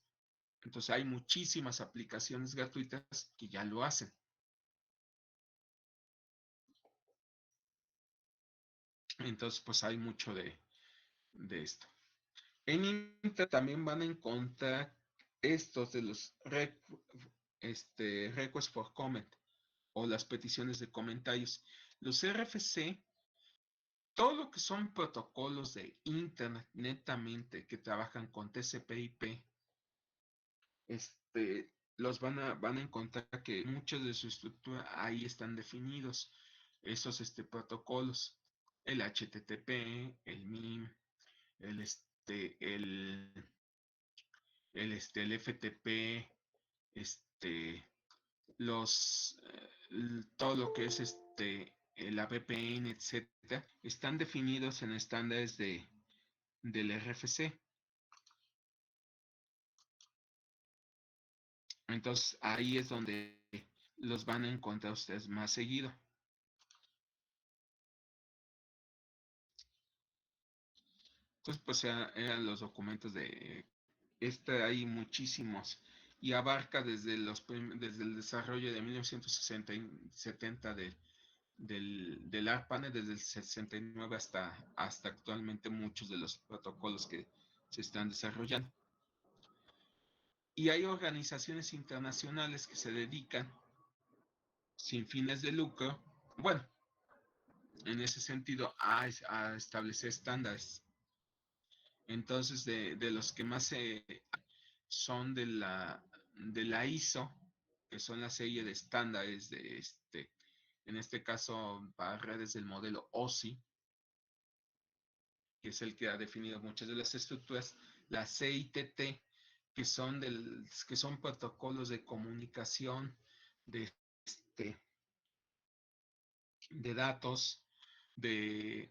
Entonces hay muchísimas aplicaciones gratuitas que ya lo hacen. Entonces pues hay mucho de esto. En Internet también van a encontrar estos de los requests for comment o las peticiones de comentarios. Los RFC, todo lo que son protocolos de Internet netamente que trabajan con TCP/IP, los van a encontrar que muchos de su estructura ahí están definidos esos protocolos. El HTTP, el MIM, el FTP, todo lo que es la VPN, etcétera, están definidos en estándares del RFC. Entonces ahí es donde los van a encontrar ustedes más seguido. Entonces pues eran los documentos de hay muchísimos, y abarca desde el desarrollo de 1960 y 70 del ARPANET, desde el 69 hasta actualmente, muchos de los protocolos que se están desarrollando. Y hay organizaciones internacionales que se dedican sin fines de lucro, bueno, en ese sentido, a establecer estándares. Entonces, de los que más son de la ISO, que son la serie de estándares en este caso para redes del modelo OSI, que es el que ha definido muchas de las estructuras, la CITT, que son protocolos de comunicación de, de datos, en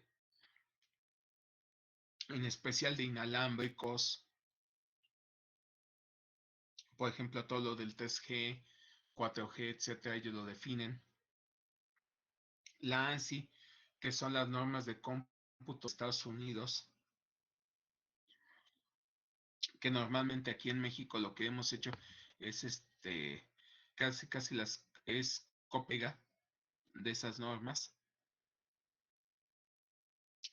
especial de inalámbricos, por ejemplo, todo lo del 3G, 4G, etcétera, ellos lo definen. La ANSI, que son las normas de cómputo de Estados Unidos, que normalmente aquí en México lo que hemos hecho es casi es copia de esas normas.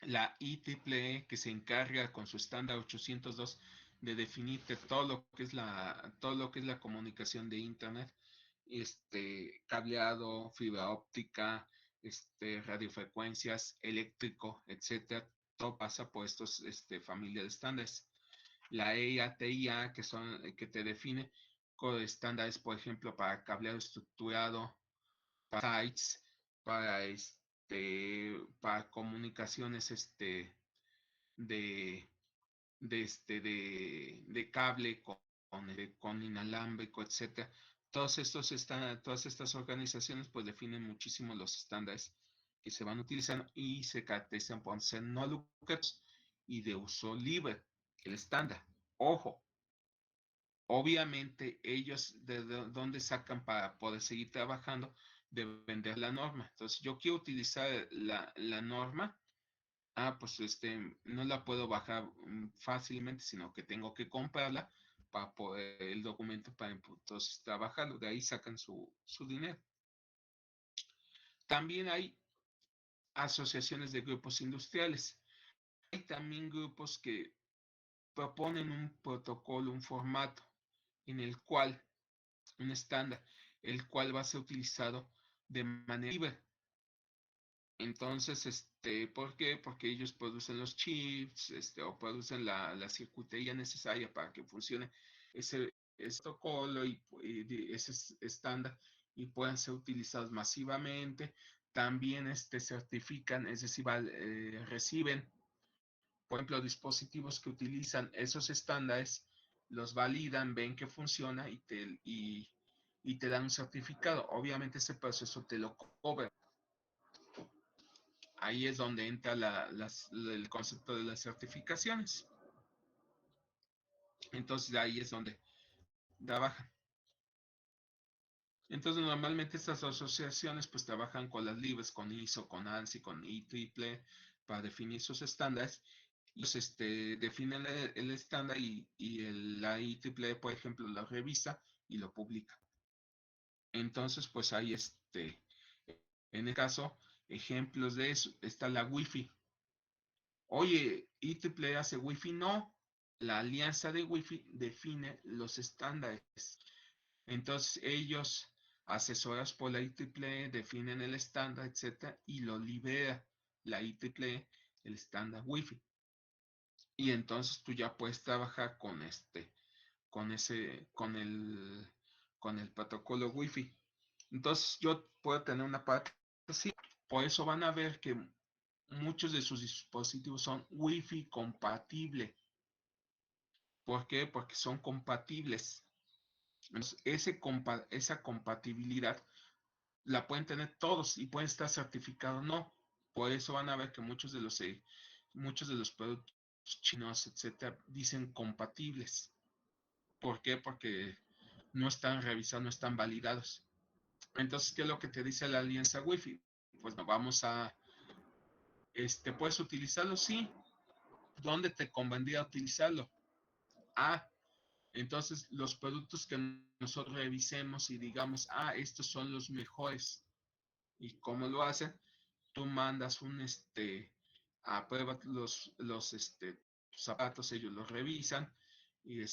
La IEEE, que se encarga con su estándar 802 de definirte todo lo que es la comunicación de internet, cableado, fibra óptica, radiofrecuencias, eléctrico, etcétera. Todo pasa por estos familia de estándares. La EIA-TIA, que te define con estándares, por ejemplo, para cableado estructurado, para sites, para comunicaciones de cable con inalámbrico, etcétera. Todas estas organizaciones pues definen muchísimo los estándares que se van utilizando y se caracterizan por ser no lucrativos y de uso libre, el estándar. Ojo, obviamente ellos de dónde sacan para poder seguir trabajando de vender la norma. Entonces yo quiero utilizar la norma, pues no la puedo bajar fácilmente, sino que tengo que comprarla para poder el documento para entonces trabajarlo. De ahí sacan su dinero. También hay asociaciones de grupos industriales. Hay también grupos que proponen un protocolo, un formato en el cual, un estándar, el cual va a ser utilizado de manera libre. Entonces, ¿por qué? Porque ellos producen los chips, o producen la circuitería necesaria para que funcione ese protocolo y ese estándar y puedan ser utilizados masivamente. También certifican, es decir, reciben, por ejemplo, dispositivos que utilizan esos estándares, los validan, ven que funciona y te dan un certificado. Obviamente ese proceso te lo cobran. Ahí es donde entra el concepto de las certificaciones. Entonces ahí es donde trabajan. Entonces normalmente estas asociaciones pues trabajan con las libres, con ISO, con ANSI, con IEEE para definir sus estándares. Y pues, definen el estándar y la IEEE, por ejemplo, lo revisa y lo publica. Entonces pues ahí en el caso, ejemplos de eso, está la Wi-Fi. Oye, IEEE hace Wi-Fi, no. La alianza de Wi-Fi define los estándares. Entonces ellos, asesorados por la IEEE, definen el estándar, etcétera, y lo libera la IEEE, el estándar Wi-Fi. Y entonces tú ya puedes trabajar con el protocolo Wi-Fi. Entonces yo puedo tener una parte así. Por eso van a ver que muchos de sus dispositivos son Wi-Fi compatible. ¿Por qué? Porque son compatibles. Entonces, esa compatibilidad la pueden tener todos y pueden estar certificados, no. Por eso van a ver que muchos de los productos chinos, etcétera, dicen compatibles. ¿Por qué? Porque no están revisados, no están validados. Entonces, ¿qué es lo que te dice la alianza Wi-Fi? Pues no, vamos a, ¿puedes utilizarlo? Sí. ¿Dónde te convendría utilizarlo? Entonces los productos que nosotros revisemos y digamos, estos son los mejores. ¿Y cómo lo hacen? Tú mandas a prueba los zapatos, ellos los revisan y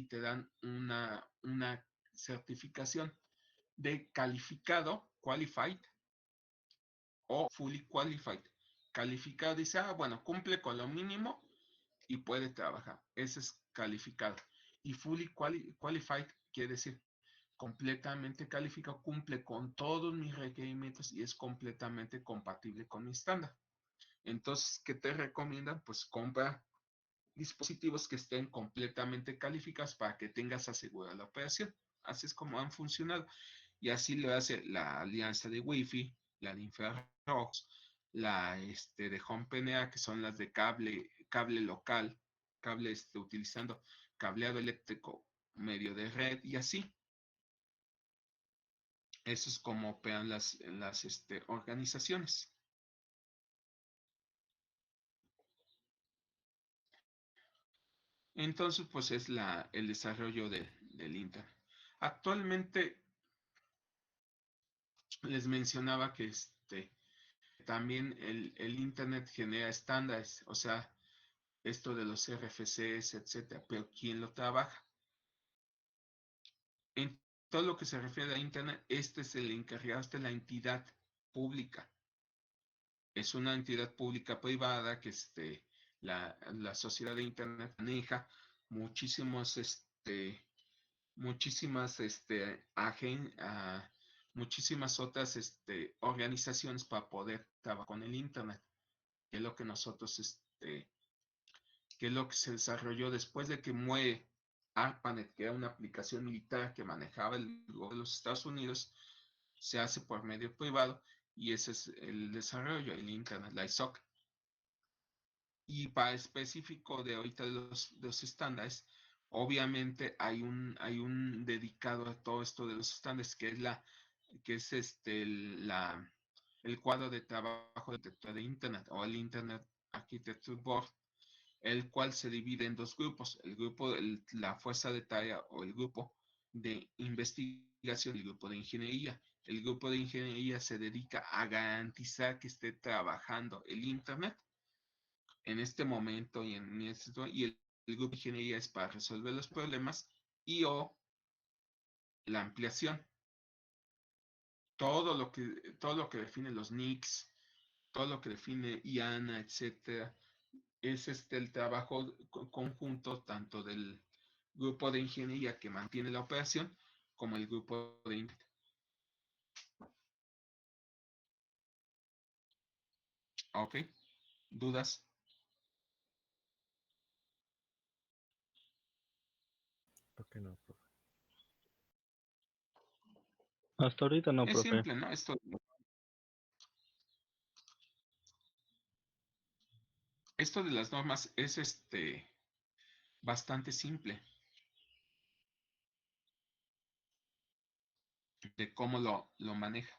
te dan una certificación de calificado, qualified, o fully qualified. Calificado dice, bueno, cumple con lo mínimo y puede trabajar. Ese es calificado. Y fully qualified quiere decir completamente calificado, cumple con todos mis requerimientos y es completamente compatible con mi estándar. Entonces, ¿qué te recomiendan? Pues compra dispositivos que estén completamente calificados para que tengas asegurada la operación. Así es como han funcionado. Y así lo hace la alianza de Wi-Fi, la de infrarrojos, la de Home PNA, que son las de cable local, cable utilizando cableado eléctrico medio de red y así. Eso es como operan las organizaciones. Entonces, pues es el desarrollo del Internet. Actualmente les mencionaba que también el Internet genera estándares, o sea, esto de los RFCs, etcétera, pero ¿quién lo trabaja? En todo lo que se refiere a Internet, este es el encargado, esta es la entidad pública. Es una entidad pública privada que la sociedad de Internet maneja muchísimas muchísimas otras organizaciones para poder trabajar con el Internet, que es lo que nosotros, que es lo que se desarrolló después de que muere ARPANET, que era una aplicación militar que manejaba el gobierno de los Estados Unidos, se hace por medio privado y ese es el desarrollo, el Internet, la ISOC. Y para específico de ahorita de los estándares, obviamente hay un dedicado a todo esto de los estándares, que es el cuadro de trabajo de Internet o el Internet Architecture Board, el cual se divide en dos grupos, el grupo, la fuerza de tarea o el grupo de investigación y el grupo de ingeniería. El grupo de ingeniería se dedica a garantizar que esté trabajando el Internet en este momento y el grupo de ingeniería es para resolver los problemas y o la ampliación. Todo lo que define los NICs, todo lo que define IANA, etcétera, es el trabajo conjunto tanto del grupo de ingeniería que mantiene la operación como el grupo de Internet. Ok, ¿dudas? ¿Por qué no, profe? Hasta ahorita no, Es profe. simple, ¿no? Esto de las normas es bastante simple de cómo lo maneja.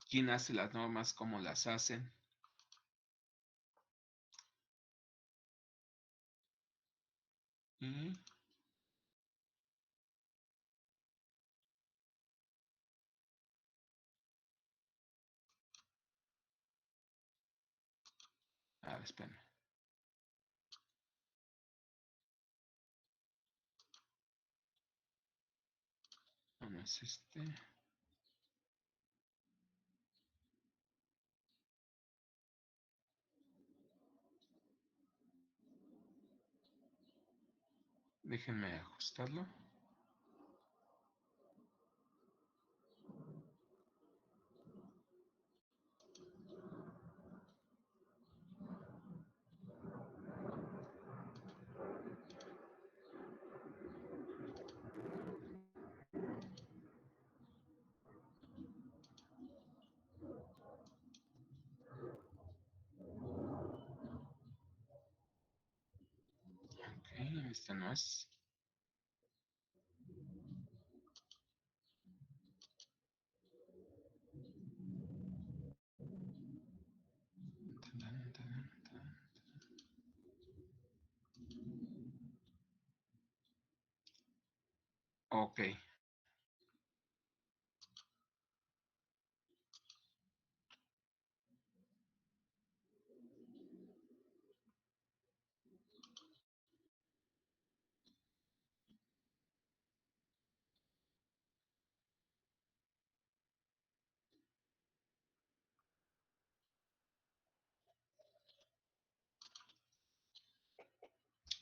¿Quién hace las normas? ¿Cómo las hacen? Y a ver, espérame. No es Déjenme ajustarlo. Ok, este no es. Ok.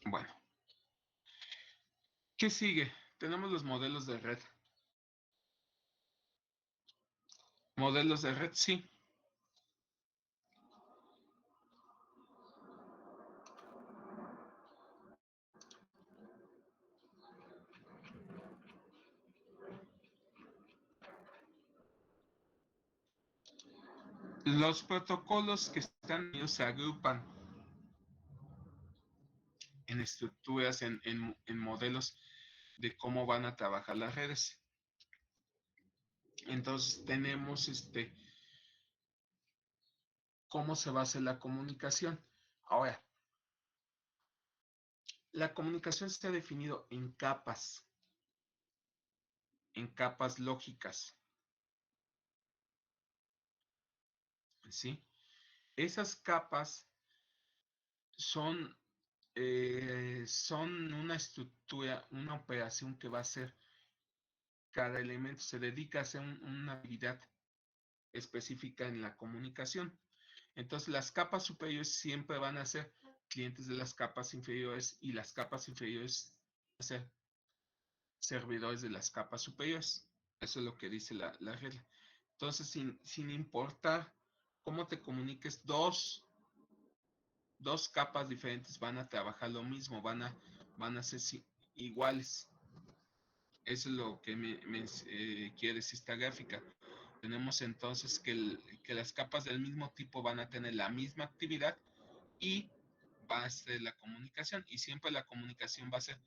Bueno. ¿Qué sigue? Tenemos los modelos de red. Modelos de red, sí. Los protocolos que están unidos se agrupan en estructuras, en modelos de cómo van a trabajar las redes. Entonces tenemos cómo se va a hacer la comunicación. Ahora, la comunicación se ha definido en capas lógicas. ¿Sí? Esas capas son una estructura, una operación que va a hacer cada elemento, se dedica a hacer una actividad específica en la comunicación. Entonces las capas superiores siempre van a ser clientes de las capas inferiores y las capas inferiores van a ser servidores de las capas superiores. Eso es lo que dice la regla. Entonces, sin importar cómo te comuniques, dos capas diferentes van a trabajar lo mismo, van a ser iguales. Eso es lo que quiere decir esta gráfica. Tenemos entonces que las capas del mismo tipo van a tener la misma actividad y va a ser la comunicación. Y siempre la comunicación va a ser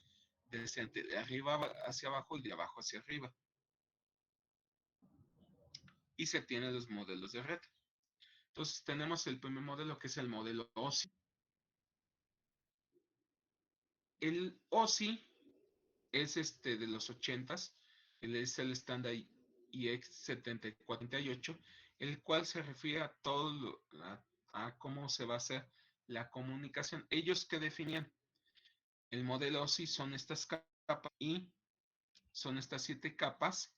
de arriba hacia abajo y de abajo hacia arriba. Y se tienen los modelos de red. Entonces tenemos el primer modelo, que es el modelo OSI. El OSI es de los 80s, es el estándar IEEE7438, el cual se refiere a todo a cómo se va a hacer la comunicación. Ellos que definían el modelo OSI son estas capas y son estas 7 capas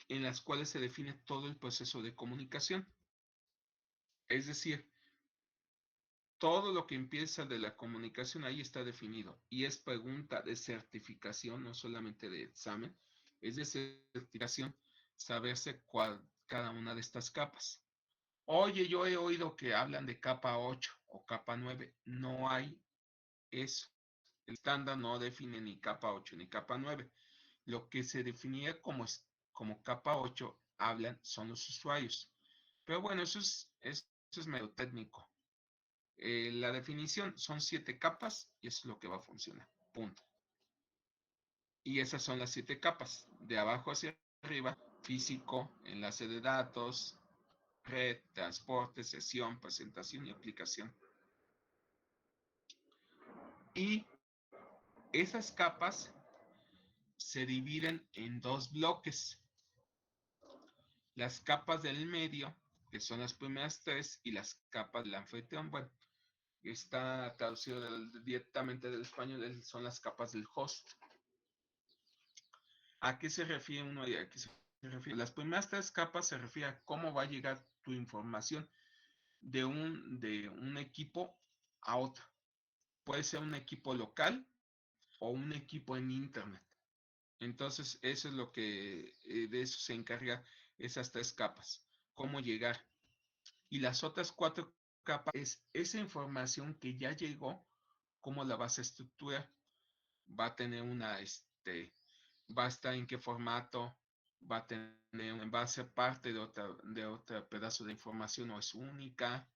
en las cuales se define todo el proceso de comunicación. Es decir, todo lo que empieza de la comunicación ahí está definido y es pregunta de certificación, no solamente de examen, es de certificación saberse cada una de estas capas. Oye, yo he oído que hablan de capa 8 o capa 9, no hay eso. El estándar no define ni capa 8 ni capa 9. Lo que se definía como capa 8 son los usuarios. Pero bueno, eso es medio técnico. La definición son 7 capas y eso es lo que va a funcionar. Punto. Y esas son las 7 capas. De abajo hacia arriba, físico, enlace de datos, red, transporte, sesión, presentación y aplicación. Y esas capas se dividen en 2 bloques. Las capas del medio, que son las primeras 3, y las capas del anfitrión. Bueno, está traducido directamente del español, son las capas del host. ¿A qué se refiere uno y a qué se refiere? Las primeras 3 capas se refiere a cómo va a llegar tu información de un equipo a otro. Puede ser un equipo local o un equipo en internet. Entonces, eso es lo que de eso se encarga esas 3 capas. Cómo llegar. Y las otras 4 capas es esa información que ya llegó, cómo la vas a estructurar. Va a tener va a estar en qué formato, va a ser parte de otro pedazo de información o es única,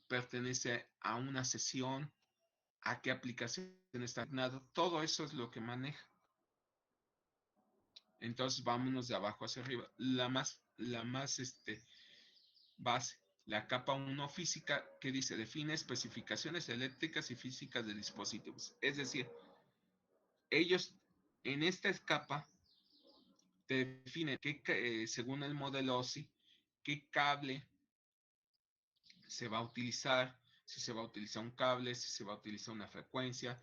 pertenece a una sesión, a qué aplicación está asignado, todo eso es lo que maneja. Entonces vámonos de abajo hacia arriba. La más base, la capa 1 física, que dice define especificaciones eléctricas y físicas de dispositivos. Es decir, ellos en esta capa te definen según el modelo OSI, qué cable se va a utilizar, si se va a utilizar un cable, si se va a utilizar una frecuencia,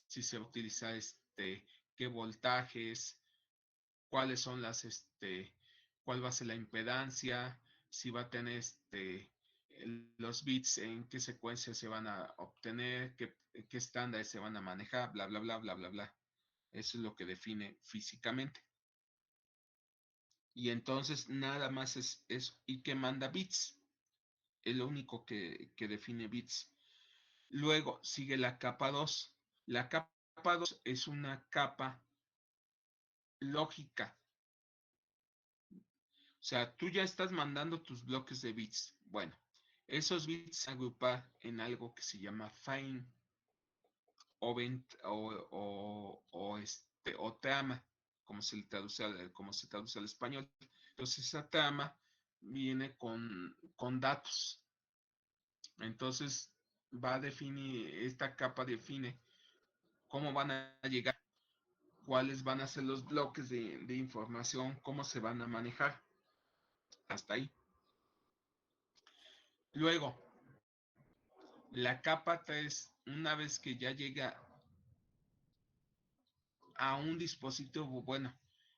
si se va a utilizar qué voltajes, cuáles son cuál va a ser la impedancia, si va a tener los bits, en qué secuencia se van a obtener, qué estándares se van a manejar, bla, bla, bla, bla, bla, bla. Eso es lo que define físicamente. Y entonces nada más es eso. ¿Y qué manda bits? Es lo único que define bits. Luego sigue la capa 2. La capa 2 es una capa lógica. O sea, tú ya estás mandando tus bloques de bits. Bueno, esos bits se agrupan en algo que se llama fine o trama, como se traduce al español. Entonces esa trama viene con datos. Entonces va a definir, esta capa define cómo van a llegar, cuáles van a ser los bloques de información, cómo se van a manejar. Hasta ahí. Luego, la capa 3, una vez que ya llega a un dispositivo, bueno,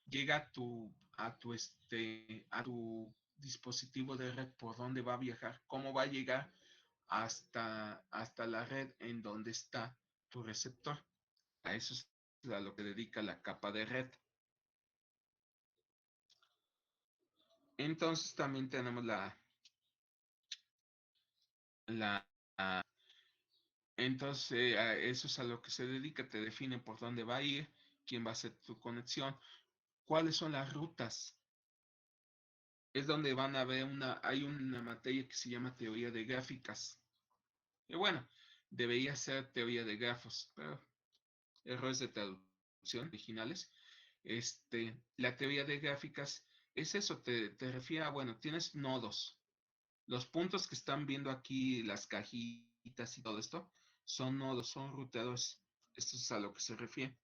llega a tu dispositivo de red, por dónde va a viajar, cómo va a llegar hasta la red en donde está tu receptor. A eso es a lo que dedica la capa de red. Entonces también tenemos entonces a eso es a lo que se dedica, te define por dónde va a ir, quién va a ser tu conexión, cuáles son las rutas. Es donde van a ver hay una materia que se llama teoría de gráficas. Y bueno, debería ser teoría de grafos, pero errores de traducción originales. La teoría de gráficas es eso, te refiere a, bueno, tienes nodos. Los puntos que están viendo aquí, las cajitas y todo esto, son nodos, son ruteadores. Esto es a lo que se refiere.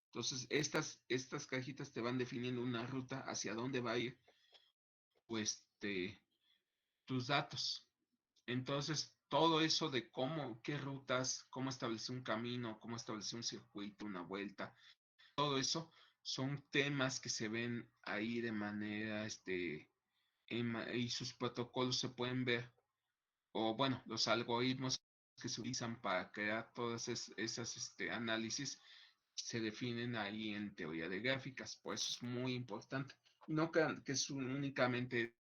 Entonces, estas cajitas te van definiendo una ruta hacia dónde va a ir pues, tus datos. Entonces, todo eso de qué rutas, cómo establecer un camino, cómo establecer un circuito, una vuelta, todo eso son temas que se ven ahí de manera, y sus protocolos se pueden ver, o bueno, los algoritmos que se utilizan para crear todas esas análisis se definen ahí en teoría de gráficas, por eso es muy importante. No crean que es únicamente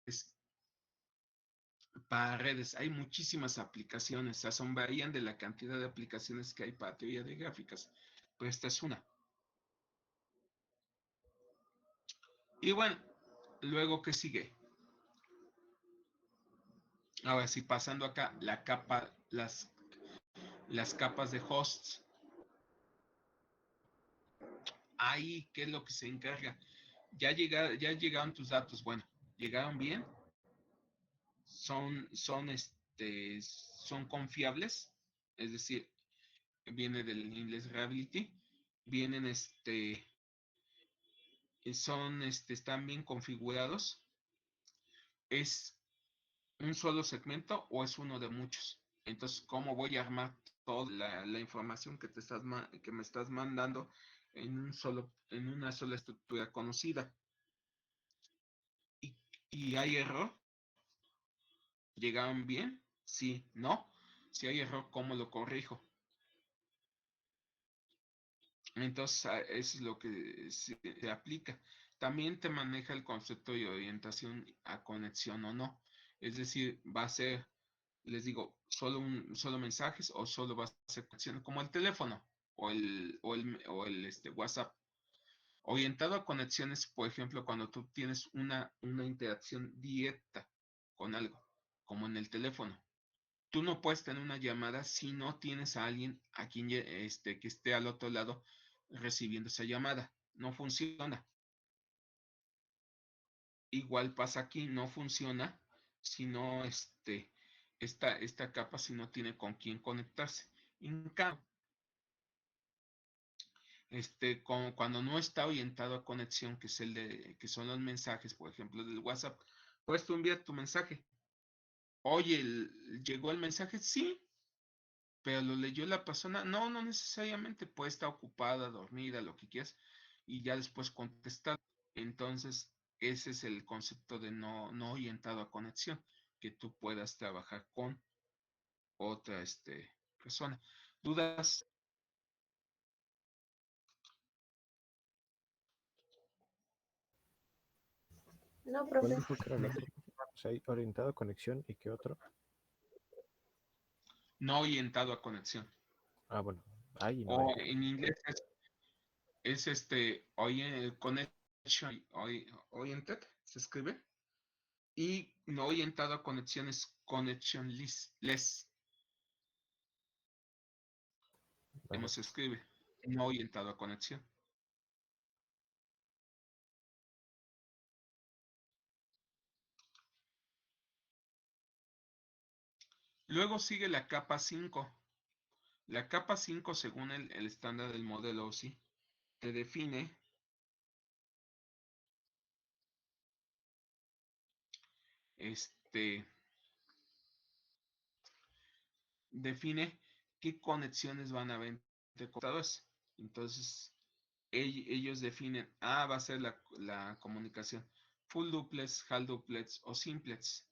para redes, hay muchísimas aplicaciones, se asombrarían de la cantidad de aplicaciones que hay para teoría de gráficas, pero esta es una. Y bueno, luego, ¿qué sigue? Ahora sí, pasando acá, las capas de hosts. Ahí, ¿qué es lo que se encarga? Ya llegaron tus datos, bueno, ¿llegaron bien? Son confiables, es decir, viene del inglés reliability, vienen, están bien configurados, es un solo segmento o es uno de muchos. Entonces, ¿cómo voy a armar toda la información que me estás mandando en una sola estructura conocida? ¿Y hay error? ¿Llegaron bien? Sí, no. Si hay error, ¿cómo lo corrijo? Entonces, eso es lo que se aplica. También te maneja el concepto de orientación a conexión o no. Es decir, va a ser, les digo, solo mensajes o solo va a ser conexión, como el teléfono o el WhatsApp. Orientado a conexiones, por ejemplo, cuando tú tienes una interacción directa con algo, como en el teléfono. Tú no puedes tener una llamada si no tienes a alguien a quien que esté al otro lado recibiendo esa llamada. No funciona. Igual pasa aquí, no funciona si no esta capa si no tiene con quién conectarse. En cambio, cuando no está orientado a conexión, que es que son los mensajes, por ejemplo, del WhatsApp, puedes tú enviar tu mensaje. Oye, ¿llegó el mensaje? Sí, pero lo leyó la persona. No, no necesariamente, puede estar ocupada, dormida, lo que quieras, y ya después contestar. Entonces, ese es el concepto de no orientado a conexión, que tú puedas trabajar con otra persona. ¿Dudas? No, ¿Cuál profe. dijo que era el otro? O sea, hay orientado a conexión y qué otro. No orientado a conexión. Ah, bueno, hay y no O hay. en inglés es connection oriented, se escribe. Y no orientado a conexión es connectionless. Como se escribe, no orientado a conexión. Luego sigue la capa 5. La capa 5, según el estándar del modelo OSI, te define define qué conexiones van a haber entre computadores. Entonces, ellos definen, va a ser la comunicación full duplex, half duplex o simplex.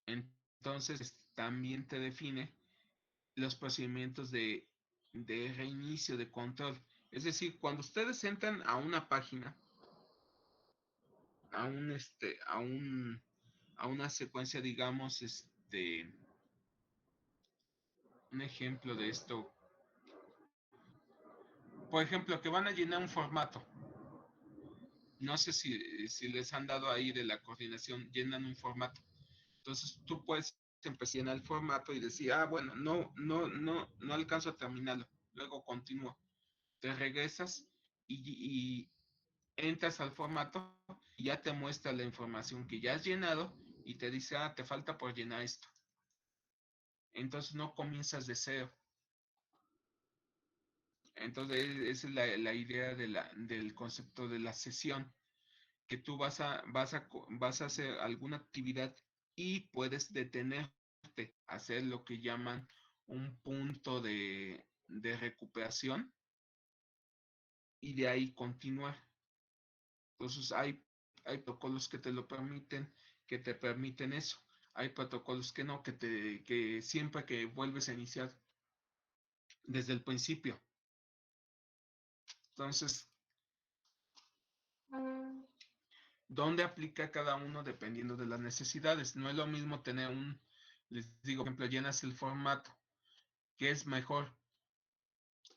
Entonces, también te define los procedimientos de reinicio de control. Es decir, cuando ustedes entran a una página, a una secuencia, digamos, un ejemplo de esto. Por ejemplo, que van a llenar un formato. No sé si les han dado ahí de la coordinación, llenan un formato. Entonces tú puedes empezar a llenar el formato y decir, bueno, no alcanzo a terminarlo. Luego continúo. Te regresas y entras al formato y ya te muestra la información que ya has llenado y te dice, te falta por llenar esto. Entonces no comienzas de cero. Entonces esa es la idea del concepto de la sesión, que tú vas a hacer alguna actividad y puedes detenerte, hacer lo que llaman un punto de recuperación y de ahí continuar. Entonces hay protocolos que te lo permiten, que te permiten eso. Hay protocolos que no, que siempre que vuelves a iniciar desde el principio. Entonces, ¿dónde aplica cada uno dependiendo de las necesidades? No es lo mismo tener les digo, por ejemplo, llenas el formato, que es mejor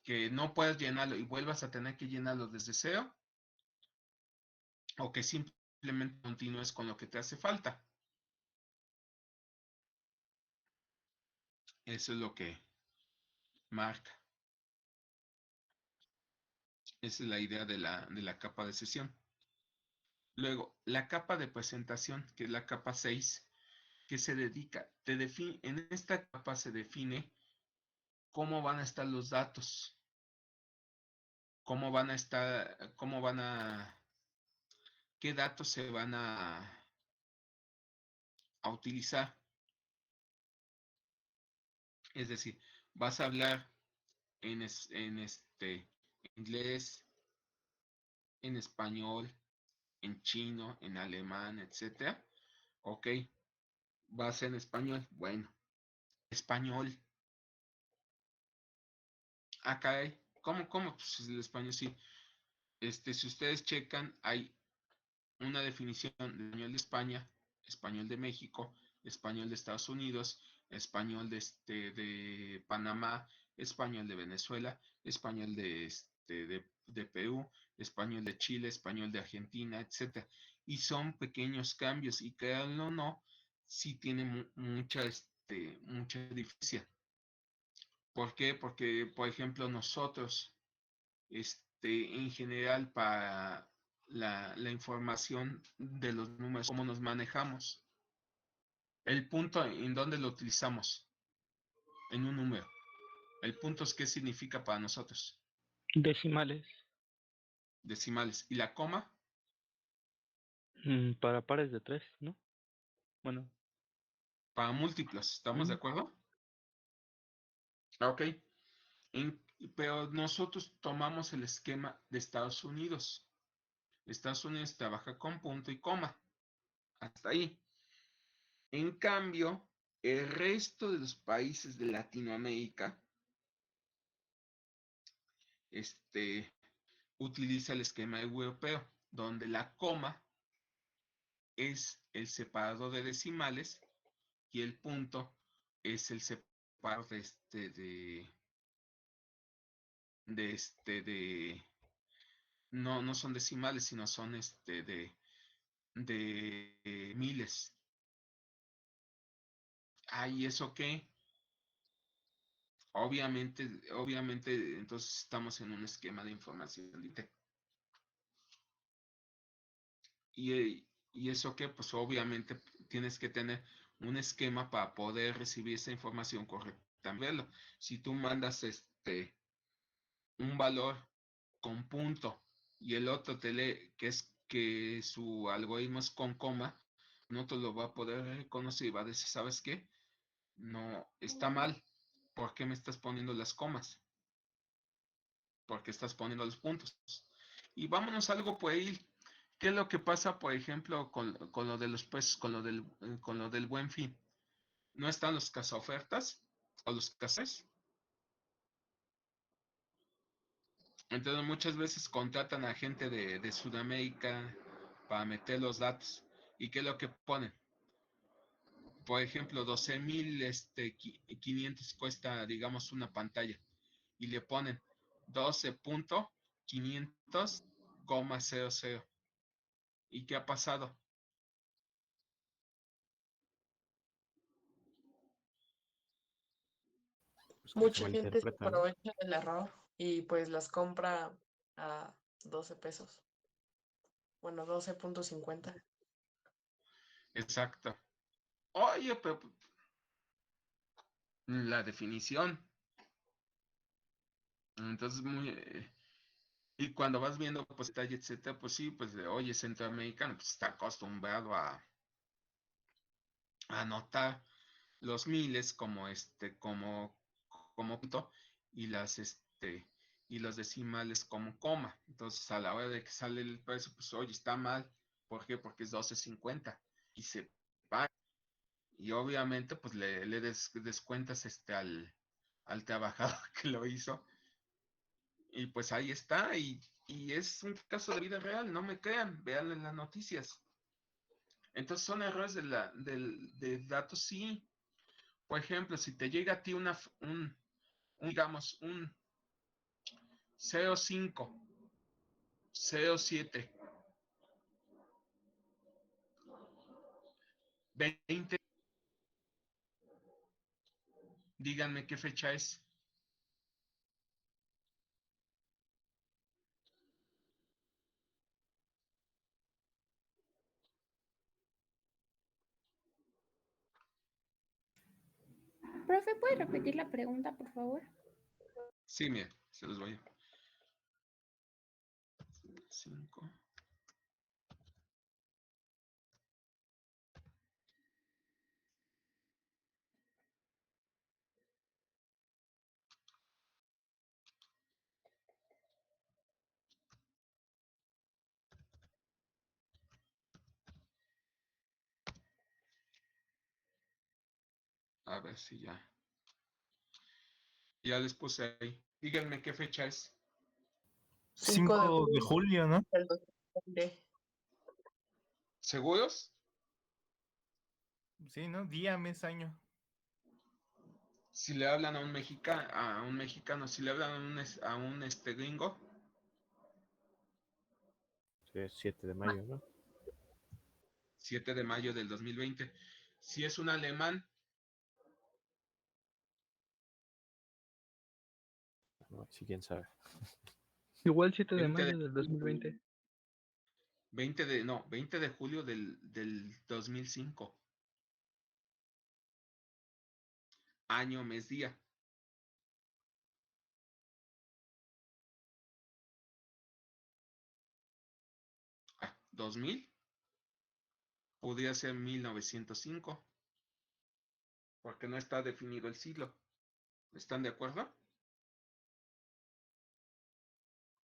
que no puedas llenarlo y vuelvas a tener que llenarlo desde cero, o que simplemente continúes con lo que te hace falta. Eso es lo que marca. Esa es la idea de la capa de sesión. Luego, la capa de presentación, que es la capa 6, que se dedica, en esta capa se define cómo van a estar los datos, qué datos se van a utilizar. Es decir, vas a hablar en inglés, en español, en chino, en alemán, etcétera. Ok, va a ser en español. Bueno, español. Caray. ¿Cómo? Pues el español sí. Si ustedes checan, hay una definición de español de España, español de México, español de Estados Unidos, español de Panamá, español de Venezuela, español de Perú, español de Chile, español de Argentina, etc. Y son pequeños cambios, y créanlo o no, sí tiene mucha diferencia. ¿Por qué? Porque, por ejemplo, nosotros, en general, para la información de los números, cómo nos manejamos, el punto en donde lo utilizamos, en un número. El punto es qué significa para nosotros. Decimales. Decimales. ¿Y la coma? Para pares de 3, ¿no? Bueno. Para múltiplos, ¿estamos de acuerdo? Ok. Pero nosotros tomamos el esquema de Estados Unidos. Estados Unidos trabaja con punto y coma. Hasta ahí. En cambio, el resto de los países de Latinoamérica utiliza el esquema europeo, donde la coma es el separador de decimales y el punto es el separador no son decimales, sino son de miles. ¿Y eso qué? Obviamente, entonces estamos en un esquema de información. ¿Y eso qué? Pues obviamente tienes que tener un esquema para poder recibir esa información correctamente. Si tú mandas un valor con punto y el otro te lee que su algoritmo es con coma, no te lo va a poder reconocer y va a decir, ¿sabes qué? No, está mal. ¿Por qué me estás poniendo las comas? ¿Por qué estás poniendo los puntos? Y vámonos a algo por ahí. ¿Qué es lo que pasa, por ejemplo, con lo de los precios, con lo del Buen Fin? ¿No están los cazaofertas o los casas? Entonces muchas veces contratan a gente de Sudamérica para meter los datos. ¿Y qué es lo que ponen? Por ejemplo, 12,500 cuesta, digamos, una pantalla. Y le ponen 12.500,00. ¿Y qué ha pasado? Pues que se Mucha gente se malinterpreta, ¿no? aprovecha del error y pues las compra a 12 pesos. Bueno, 12.50. Exacto. Oye, pero la definición. Entonces, y cuando vas viendo, pues, detalle, etcétera, pues sí, pues, oye, centroamericano, pues está acostumbrado a anotar los miles como punto y y los decimales como coma. Entonces, a la hora de que sale el precio, pues, oye, está mal. ¿Por qué? Porque es 12.50 y se paga. Y obviamente, pues, le descuentas al trabajador que lo hizo. Y pues ahí está, y es un caso de vida real, no me crean, vean en las noticias. Entonces son errores de datos, sí. Por ejemplo, si te llega a ti digamos, un 05, 07, 20, díganme qué fecha es. Profe, ¿puede repetir la pregunta, por favor? Sí, mira, se los voy a... 5. A ver si ya. Ya les puse ahí. Díganme qué fecha es. 5 de julio, ¿no? ¿Seguros? Sí, ¿no? Día, mes, año. Si le hablan a un mexicano, si le hablan a un gringo. Sí, es 7 de mayo, ¿no? 7 de mayo del 2020. Si es un alemán, No, sí, quién sabe. Igual 7 de 20 de, mayo del 2020. 20 de julio del 2005. Año, mes, día. Ah, 2000. Podría ser 1905. Porque no está definido el siglo. ¿Están de acuerdo?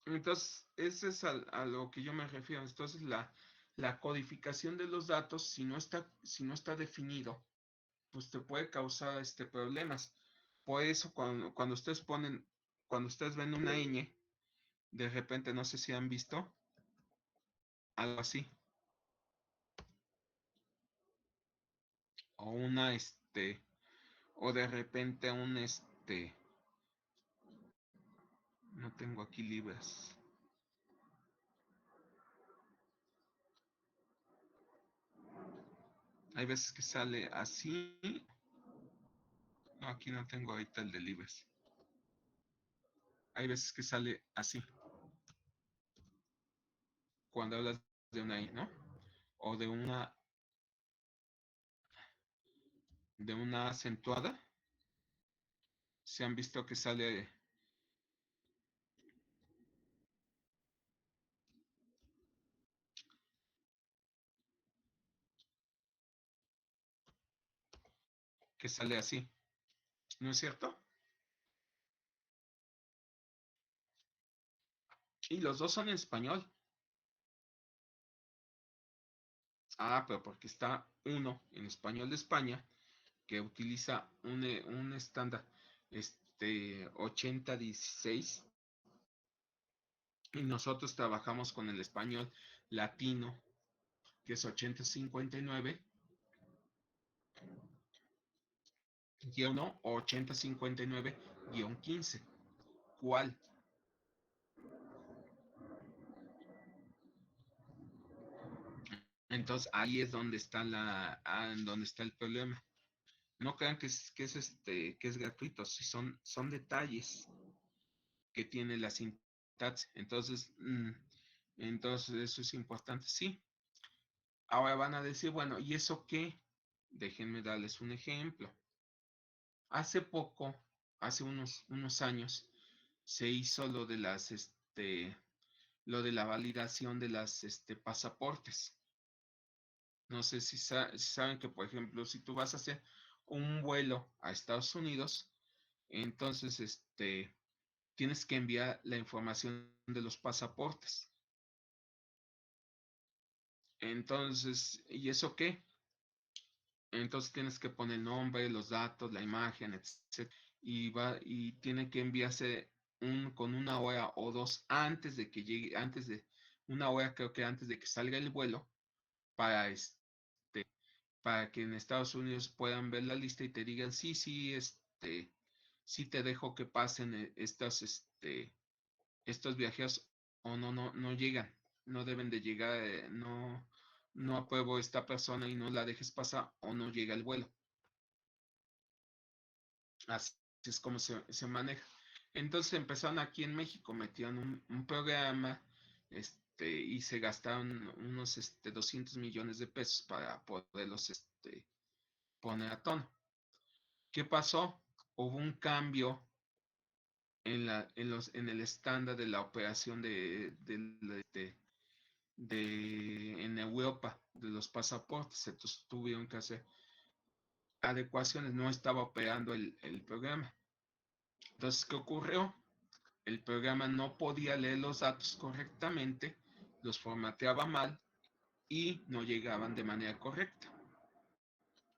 Entonces, ese es a lo que yo me refiero. Entonces, la codificación de los datos, si no está definido, pues te puede causar problemas. Por eso cuando ustedes ven una ñ, de repente, no sé si han visto algo así. O o de repente no tengo aquí libras. Hay veces que sale así. No, aquí no tengo ahorita el de libres. Hay veces que sale así. Cuando hablas de una I, ¿no? O de una acentuada. Se han visto que sale así. ¿No es cierto? Y los dos son en español. Ah, pero porque está uno en español de España que utiliza un estándar 8016 y nosotros trabajamos con el español latino que es 8059 o 8059-15. ¿Cuál? Entonces ahí es donde está el problema. No crean que es gratuito, si son detalles que tiene la sintaxis. Entonces eso es importante, sí. Ahora van a decir, bueno, ¿y eso qué? Déjenme darles un ejemplo. Hace poco, hace unos años, se hizo lo de la validación de las pasaportes. No sé si saben que, por ejemplo, si tú vas a hacer un vuelo a Estados Unidos, entonces tienes que enviar la información de los pasaportes. Entonces, ¿y eso qué? Entonces tienes que poner el nombre, los datos, la imagen, etc. Y tiene que enviarse con una hora o dos antes de que llegue, una hora creo que antes de que salga el vuelo, para que en Estados Unidos puedan ver la lista y te digan, sí, sí te dejo que pasen estos viajeros, o no llegan, no deben de llegar, no apruebo esta persona y no la dejes pasar, o no llega el vuelo. Así es como se maneja. Entonces empezaron aquí en México, metieron un programa, y se gastaron unos 200 millones de pesos para poderlos poner a tono. ¿Qué pasó? Hubo un cambio en el estándar de la operación en Europa de los pasaportes. Entonces tuvieron que hacer adecuaciones, no estaba operando el programa. Entonces, ¿qué ocurrió? El programa no podía leer los datos correctamente, los formateaba mal y no llegaban de manera correcta.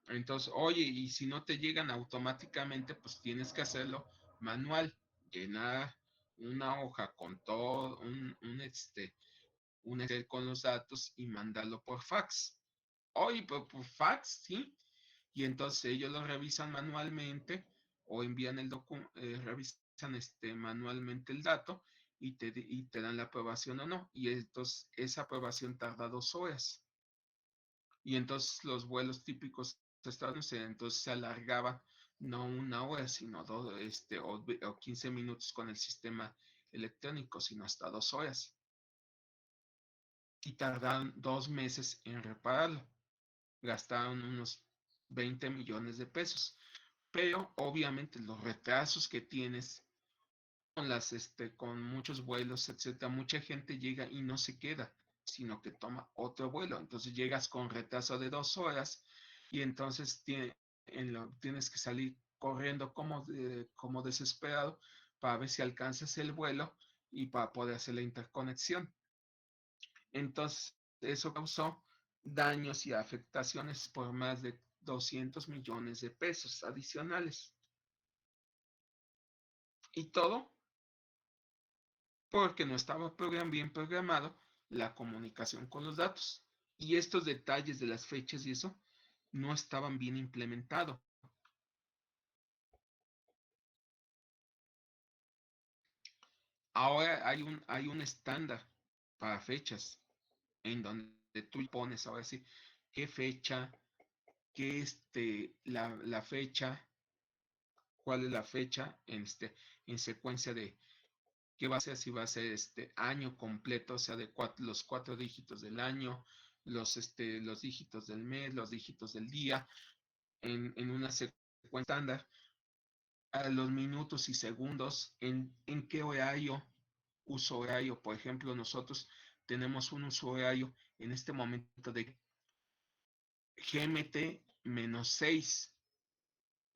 Entonces, oye, y si no te llegan automáticamente, pues tienes que hacerlo manual, llenar una hoja con todo, un Excel con los datos y mandarlo por fax. Oye, pero por fax, sí. Y entonces ellos lo revisan manualmente o envían revisan manualmente el dato y te dan la aprobación o no. Y entonces esa aprobación tarda 2 horas. Y entonces los vuelos típicos entonces se alargaban no una hora, sino o 15 minutos con el sistema electrónico, sino hasta 2 horas. Y tardaron 2 meses en repararlo. Gastaron unos 20 millones de pesos. Pero obviamente los retrasos que tienes con muchos vuelos, etcétera, mucha gente llega y no se queda, sino que toma otro vuelo. Entonces llegas con retraso de 2 horas y entonces tienes que salir corriendo como desesperado para ver si alcanzas el vuelo y para poder hacer la interconexión. Entonces, eso causó daños y afectaciones por más de 200 millones de pesos adicionales. Y todo porque no estaba bien programado la comunicación con los datos. Y estos detalles de las fechas y eso no estaban bien implementados. Ahora hay un estándar para fechas en donde tú pones ahora sí qué fecha, qué la fecha, cuál es la fecha en secuencia de qué va a ser, si va a ser año completo, o sea, de los 4 dígitos del año, los dígitos del mes, los dígitos del día, en una secuencia estándar, a los minutos y segundos, en qué horario, uso horario. Por ejemplo, nosotros tenemos un uso horario en este momento de GMT -6.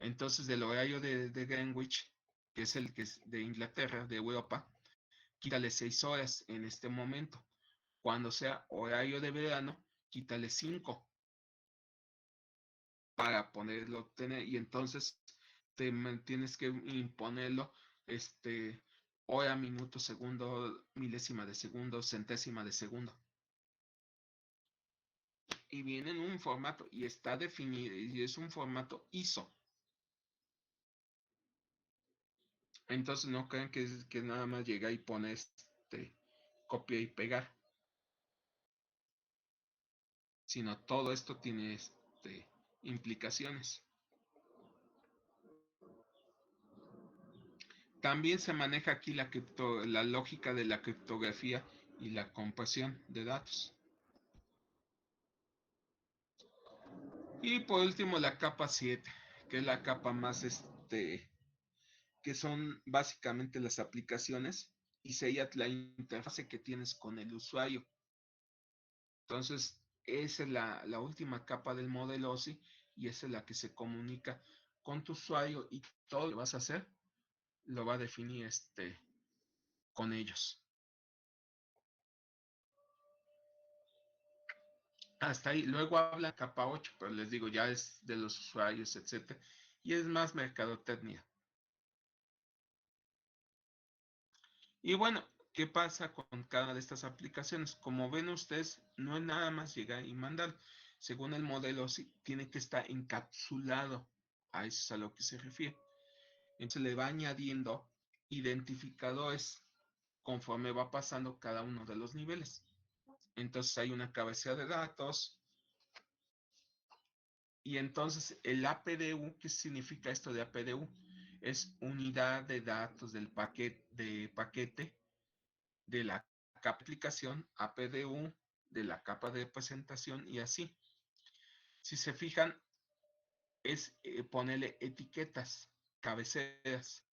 Entonces, del horario de Greenwich, que es el que es de Inglaterra, de Europa, quítale 6 horas en este momento. Cuando sea horario de verano, quítale 5 para ponerlo, y entonces tienes que imponerlo, hora, minuto, segundo, milésima de segundo, centésima de segundo. Y viene en un formato, y está definido, y es un formato ISO. Entonces no crean que nada más llega y pone copia y pegar. Sino todo esto tiene implicaciones. También se maneja aquí la lógica de la criptografía y la compresión de datos. Y por último la capa 7, que es la capa más, que son básicamente las aplicaciones y sella la interfase que tienes con el usuario. Entonces, esa es la última capa del modelo OSI y esa es la que se comunica con tu usuario y todo lo que vas a hacer lo va a definir con ellos. Hasta ahí. Luego habla capa 8, pero les digo, ya es de los usuarios, etc. Y es más mercadotecnia. Y bueno, ¿qué pasa con cada una de estas aplicaciones? Como ven ustedes, no es nada más llegar y mandar. Según el modelo, sí, tiene que estar encapsulado. A eso es a lo que se refiere. Entonces le va añadiendo identificadores conforme va pasando cada uno de los niveles. Entonces hay una cabecera de datos. Y entonces el APDU, ¿qué significa esto de APDU? Es unidad de datos del paquete de la capa de aplicación, APDU, de la capa de presentación y así. Si se fijan, es ponerle etiquetas, cabeceras.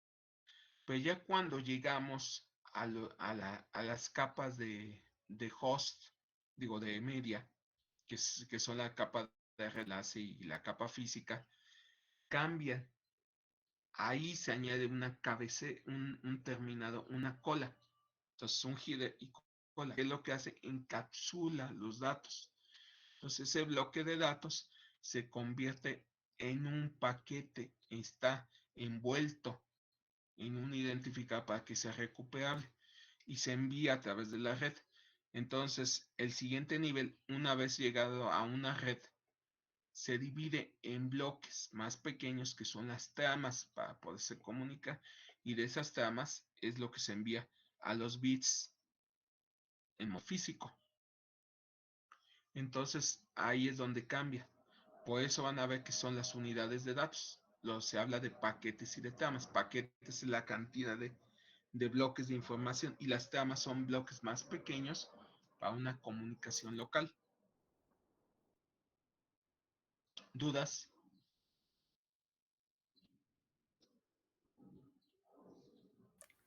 Pero ya cuando llegamos a las capas de host, digo de media, que son la capa de enlace y la capa física, cambian. Ahí se añade una cabecera, un terminado, una cola. Entonces, un header y cola. ¿Qué es lo que hace? Encapsula los datos. Entonces, ese bloque de datos se convierte en un paquete. Está envuelto en un identificador para que sea recuperable y se envía a través de la red. Entonces, el siguiente nivel, una vez llegado a una red, se divide en bloques más pequeños que son las tramas para poderse comunicar, y de esas tramas es lo que se envía a los bits en modo físico. Entonces ahí es donde cambia. Por eso van a ver que son las unidades de datos. Se habla de paquetes y de tramas. Paquetes es la cantidad de bloques de información y las tramas son bloques más pequeños para una comunicación local. ¿Dudas?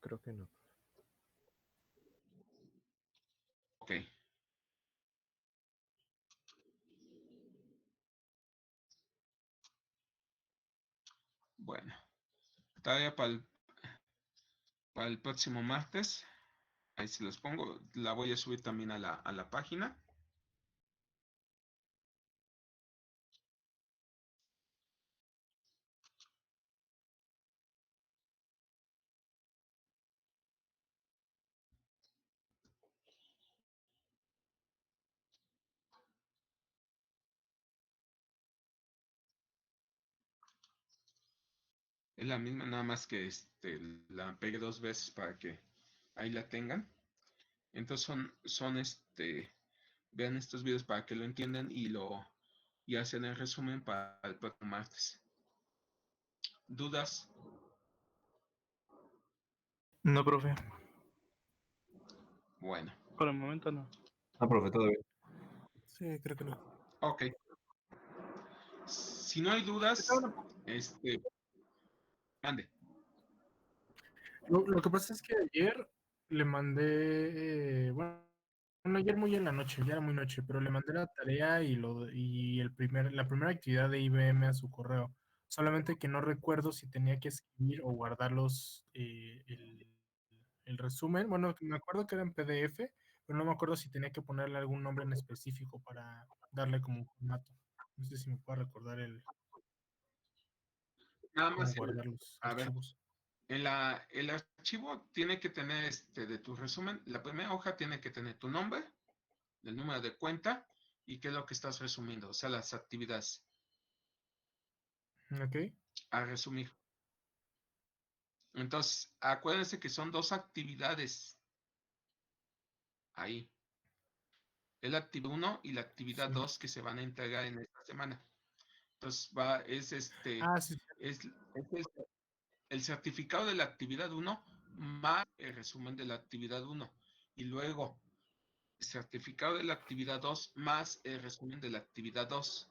Creo que no. Ok. Bueno, tarea para el próximo martes. Ahí se los pongo. La voy a subir también a la página. Es la misma, nada más que la pegué 2 veces para que ahí la tengan. Entonces vean estos videos para que lo entiendan y hacen el resumen para el próximo martes. ¿Dudas? No, profe. Bueno. Por el momento no. No, profe, todo bien. Sí, creo que no. Ok. Si no hay dudas, ande. Lo que pasa es que ayer le mandé, bueno, ayer muy en la noche, ya era muy noche, pero le mandé la tarea y la primera actividad de IBM a su correo. Solamente que no recuerdo si tenía que escribir o guardarlos el resumen. Bueno, me acuerdo que era en PDF, pero no me acuerdo si tenía que ponerle algún nombre en específico para darle como un formato. No sé si me puede recordar Nada cómo más, guardar los a ver, archivos. el archivo tiene que tener de tu resumen, la primera hoja tiene que tener tu nombre, el número de cuenta y qué es lo que estás resumiendo, o sea, las actividades. Ok. A resumir. Entonces, acuérdense que son 2 actividades. Ahí. Es la actividad 1 y la actividad 2 que se van a entregar en esta semana. Entonces, es el certificado de la actividad 1 más el resumen de la actividad 1. Y luego, certificado de la actividad 2 más el resumen de la actividad 2.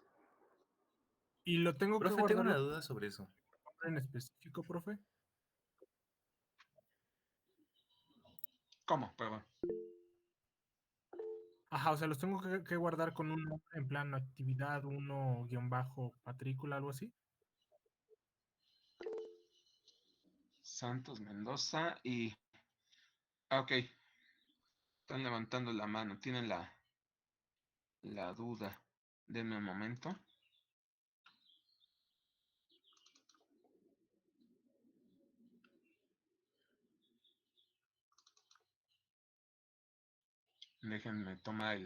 Y lo tengo que Profe, tengo guardar una duda sobre eso. en específico, profe. ¿Cómo? Perdón. Ajá, o sea, los tengo que guardar con un nombre en plan actividad 1-matrícula, algo así. Santos Mendoza y... Ok. Están levantando la mano. Tienen la duda. Denme un momento. Déjenme tomar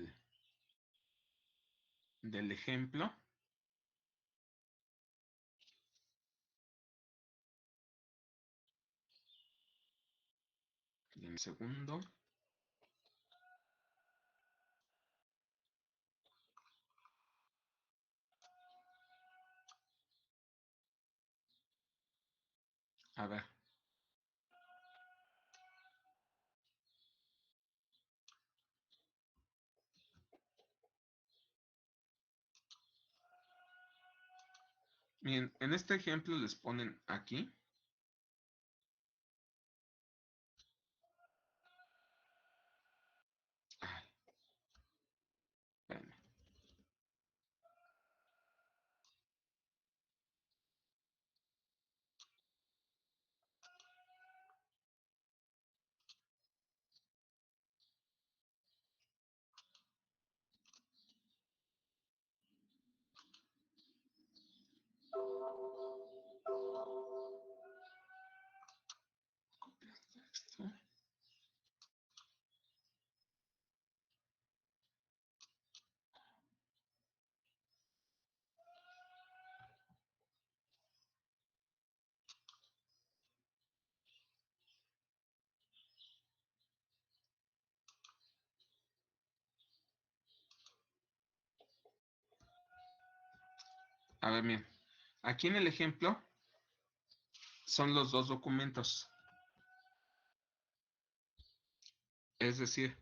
del ejemplo. Un segundo. A ver. Miren, en este ejemplo les ponen aquí. Ay, espérenme. Esto. A ver, miren. Aquí en el ejemplo son los 2 documentos. Es decir,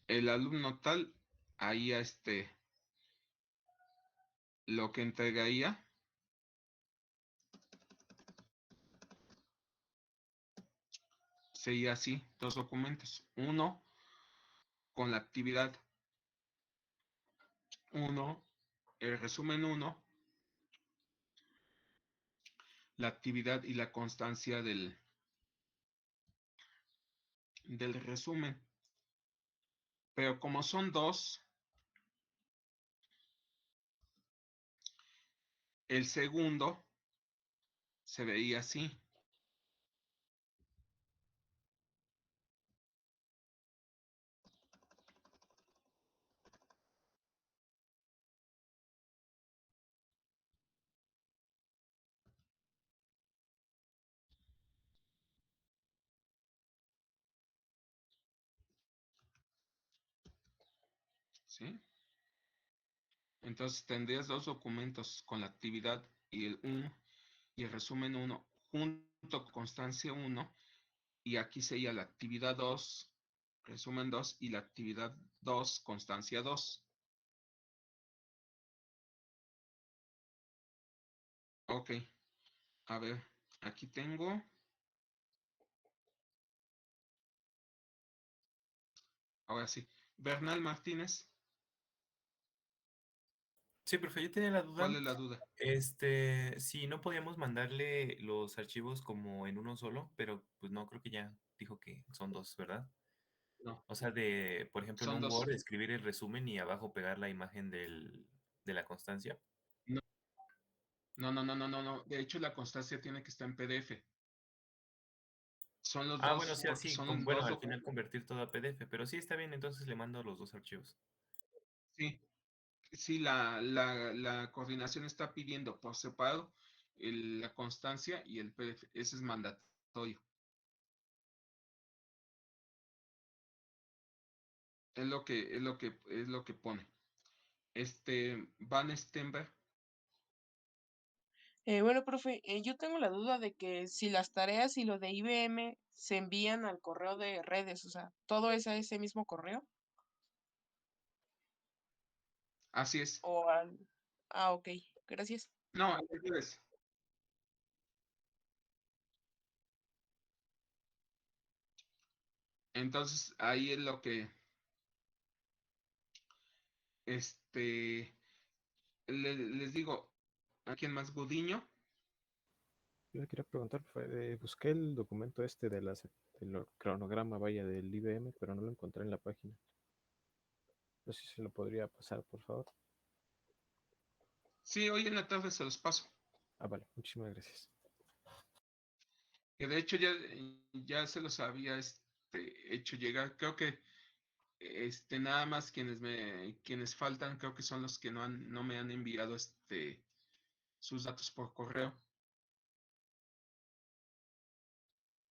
el alumno tal, ahí lo que entregaría sería así, 2 documentos. Uno con la actividad 1, el resumen 1, la actividad y la constancia del resumen. Pero como son 2, el segundo se veía así. ¿sí? Entonces tendrías dos documentos con la actividad y el resumen 1 junto con constancia 1, y aquí sería la actividad 2, resumen 2, y la actividad 2, constancia 2. Ok, a ver, aquí tengo. Ahora sí, Bernal Martínez. Sí, profe, yo tenía la duda. ¿Cuál es la duda? Si no podíamos mandarle los archivos como en uno solo, pero pues no, creo que ya dijo que son dos, ¿verdad? No. O sea, por ejemplo, en Son un dos. Word escribir el resumen y abajo pegar la imagen de la constancia. No. De hecho, la constancia tiene que estar en PDF. Son los Ah, bueno, dos, sí, porque así, son los bueno, dos al final documentos. convertir todo a PDF, pero sí está bien, entonces le mando los dos archivos. Sí, la coordinación está pidiendo por separado la constancia y el PDF. Ese es mandatorio. Es lo que pone. Van Stenberg. Bueno, profe, yo tengo la duda de que si las tareas y lo de IBM se envían al correo de redes, o sea, todo es a ese mismo correo. Así es. Ah, ok, gracias. No, al revés. Entonces, ahí es lo que, les digo, ¿a quién más? Gudiño. Yo le quería preguntar, busqué el documento del cronograma, vaya, del IBM, pero no lo encontré en la página. No sé si se lo podría pasar, por favor. Sí, hoy en la tarde se los paso. Ah, vale, muchísimas gracias. Que de hecho ya se los había hecho llegar. Creo que nada más quienes faltan, creo que son los que no me han enviado sus datos por correo.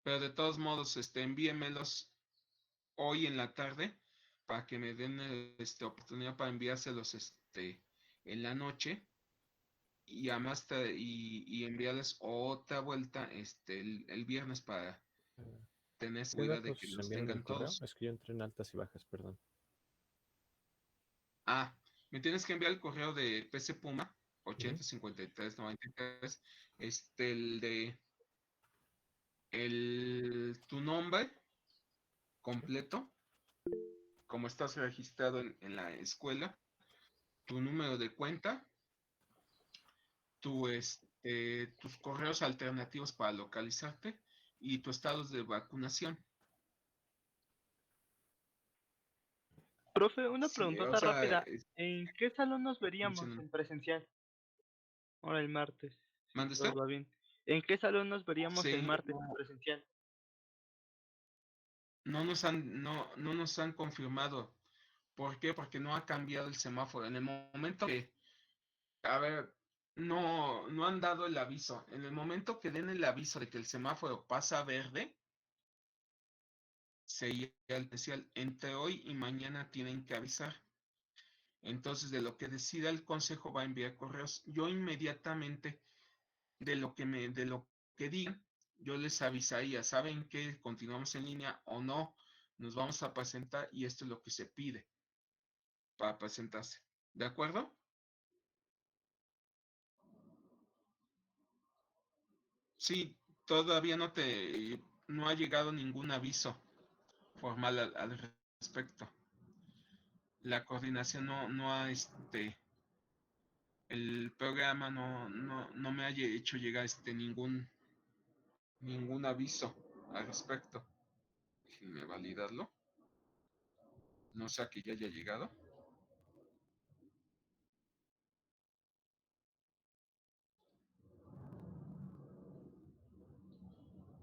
Pero de todos modos, envíenmelos hoy en la tarde para que me den oportunidad para enviárselos en la noche, y además y enviarles otra vuelta el viernes para tener ¿Qué seguridad de que datos los envían del tengan correo? todos. Es que yo entré en altas y bajas, perdón. Ah, me tienes que enviar el correo de PC Puma Ujú. 805393, tu nombre completo, como estás registrado en la escuela, tu número de cuenta, tus correos alternativos para localizarte y tu estado de vacunación. Profe, una Sí, o preguntota sea, rápida. ¿En qué salón nos veríamos mencionan. en presencial? Ahora el martes, si ¿Mande todo usted? va bien. ¿En qué salón nos veríamos el Sí, martes en presencial? no nos han confirmado. ¿Por qué? Porque no ha cambiado el semáforo. En el momento que, a ver, no han dado el aviso. En el momento que den el aviso de que el semáforo pasa a verde, sería el especial. Entre hoy y mañana tienen que avisar. Entonces, de lo que decida el consejo va a enviar correos. Yo inmediatamente, de lo que digan, yo les avisaría. ¿Saben que continuamos en línea o no? Nos vamos a presentar y esto es lo que se pide para presentarse. ¿De acuerdo? Sí, todavía no ha llegado ningún aviso formal al respecto. La coordinación no ha, el programa no me ha hecho llegar ningún aviso al respecto. Déjenme validarlo. No sé a que ya haya llegado.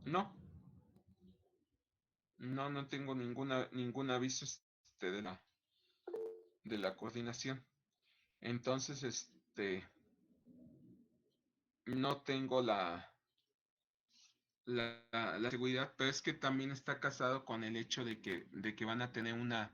No. No tengo ningún aviso de la coordinación. Entonces, no tengo la seguridad, pero es que también está casado con el hecho de que van a tener una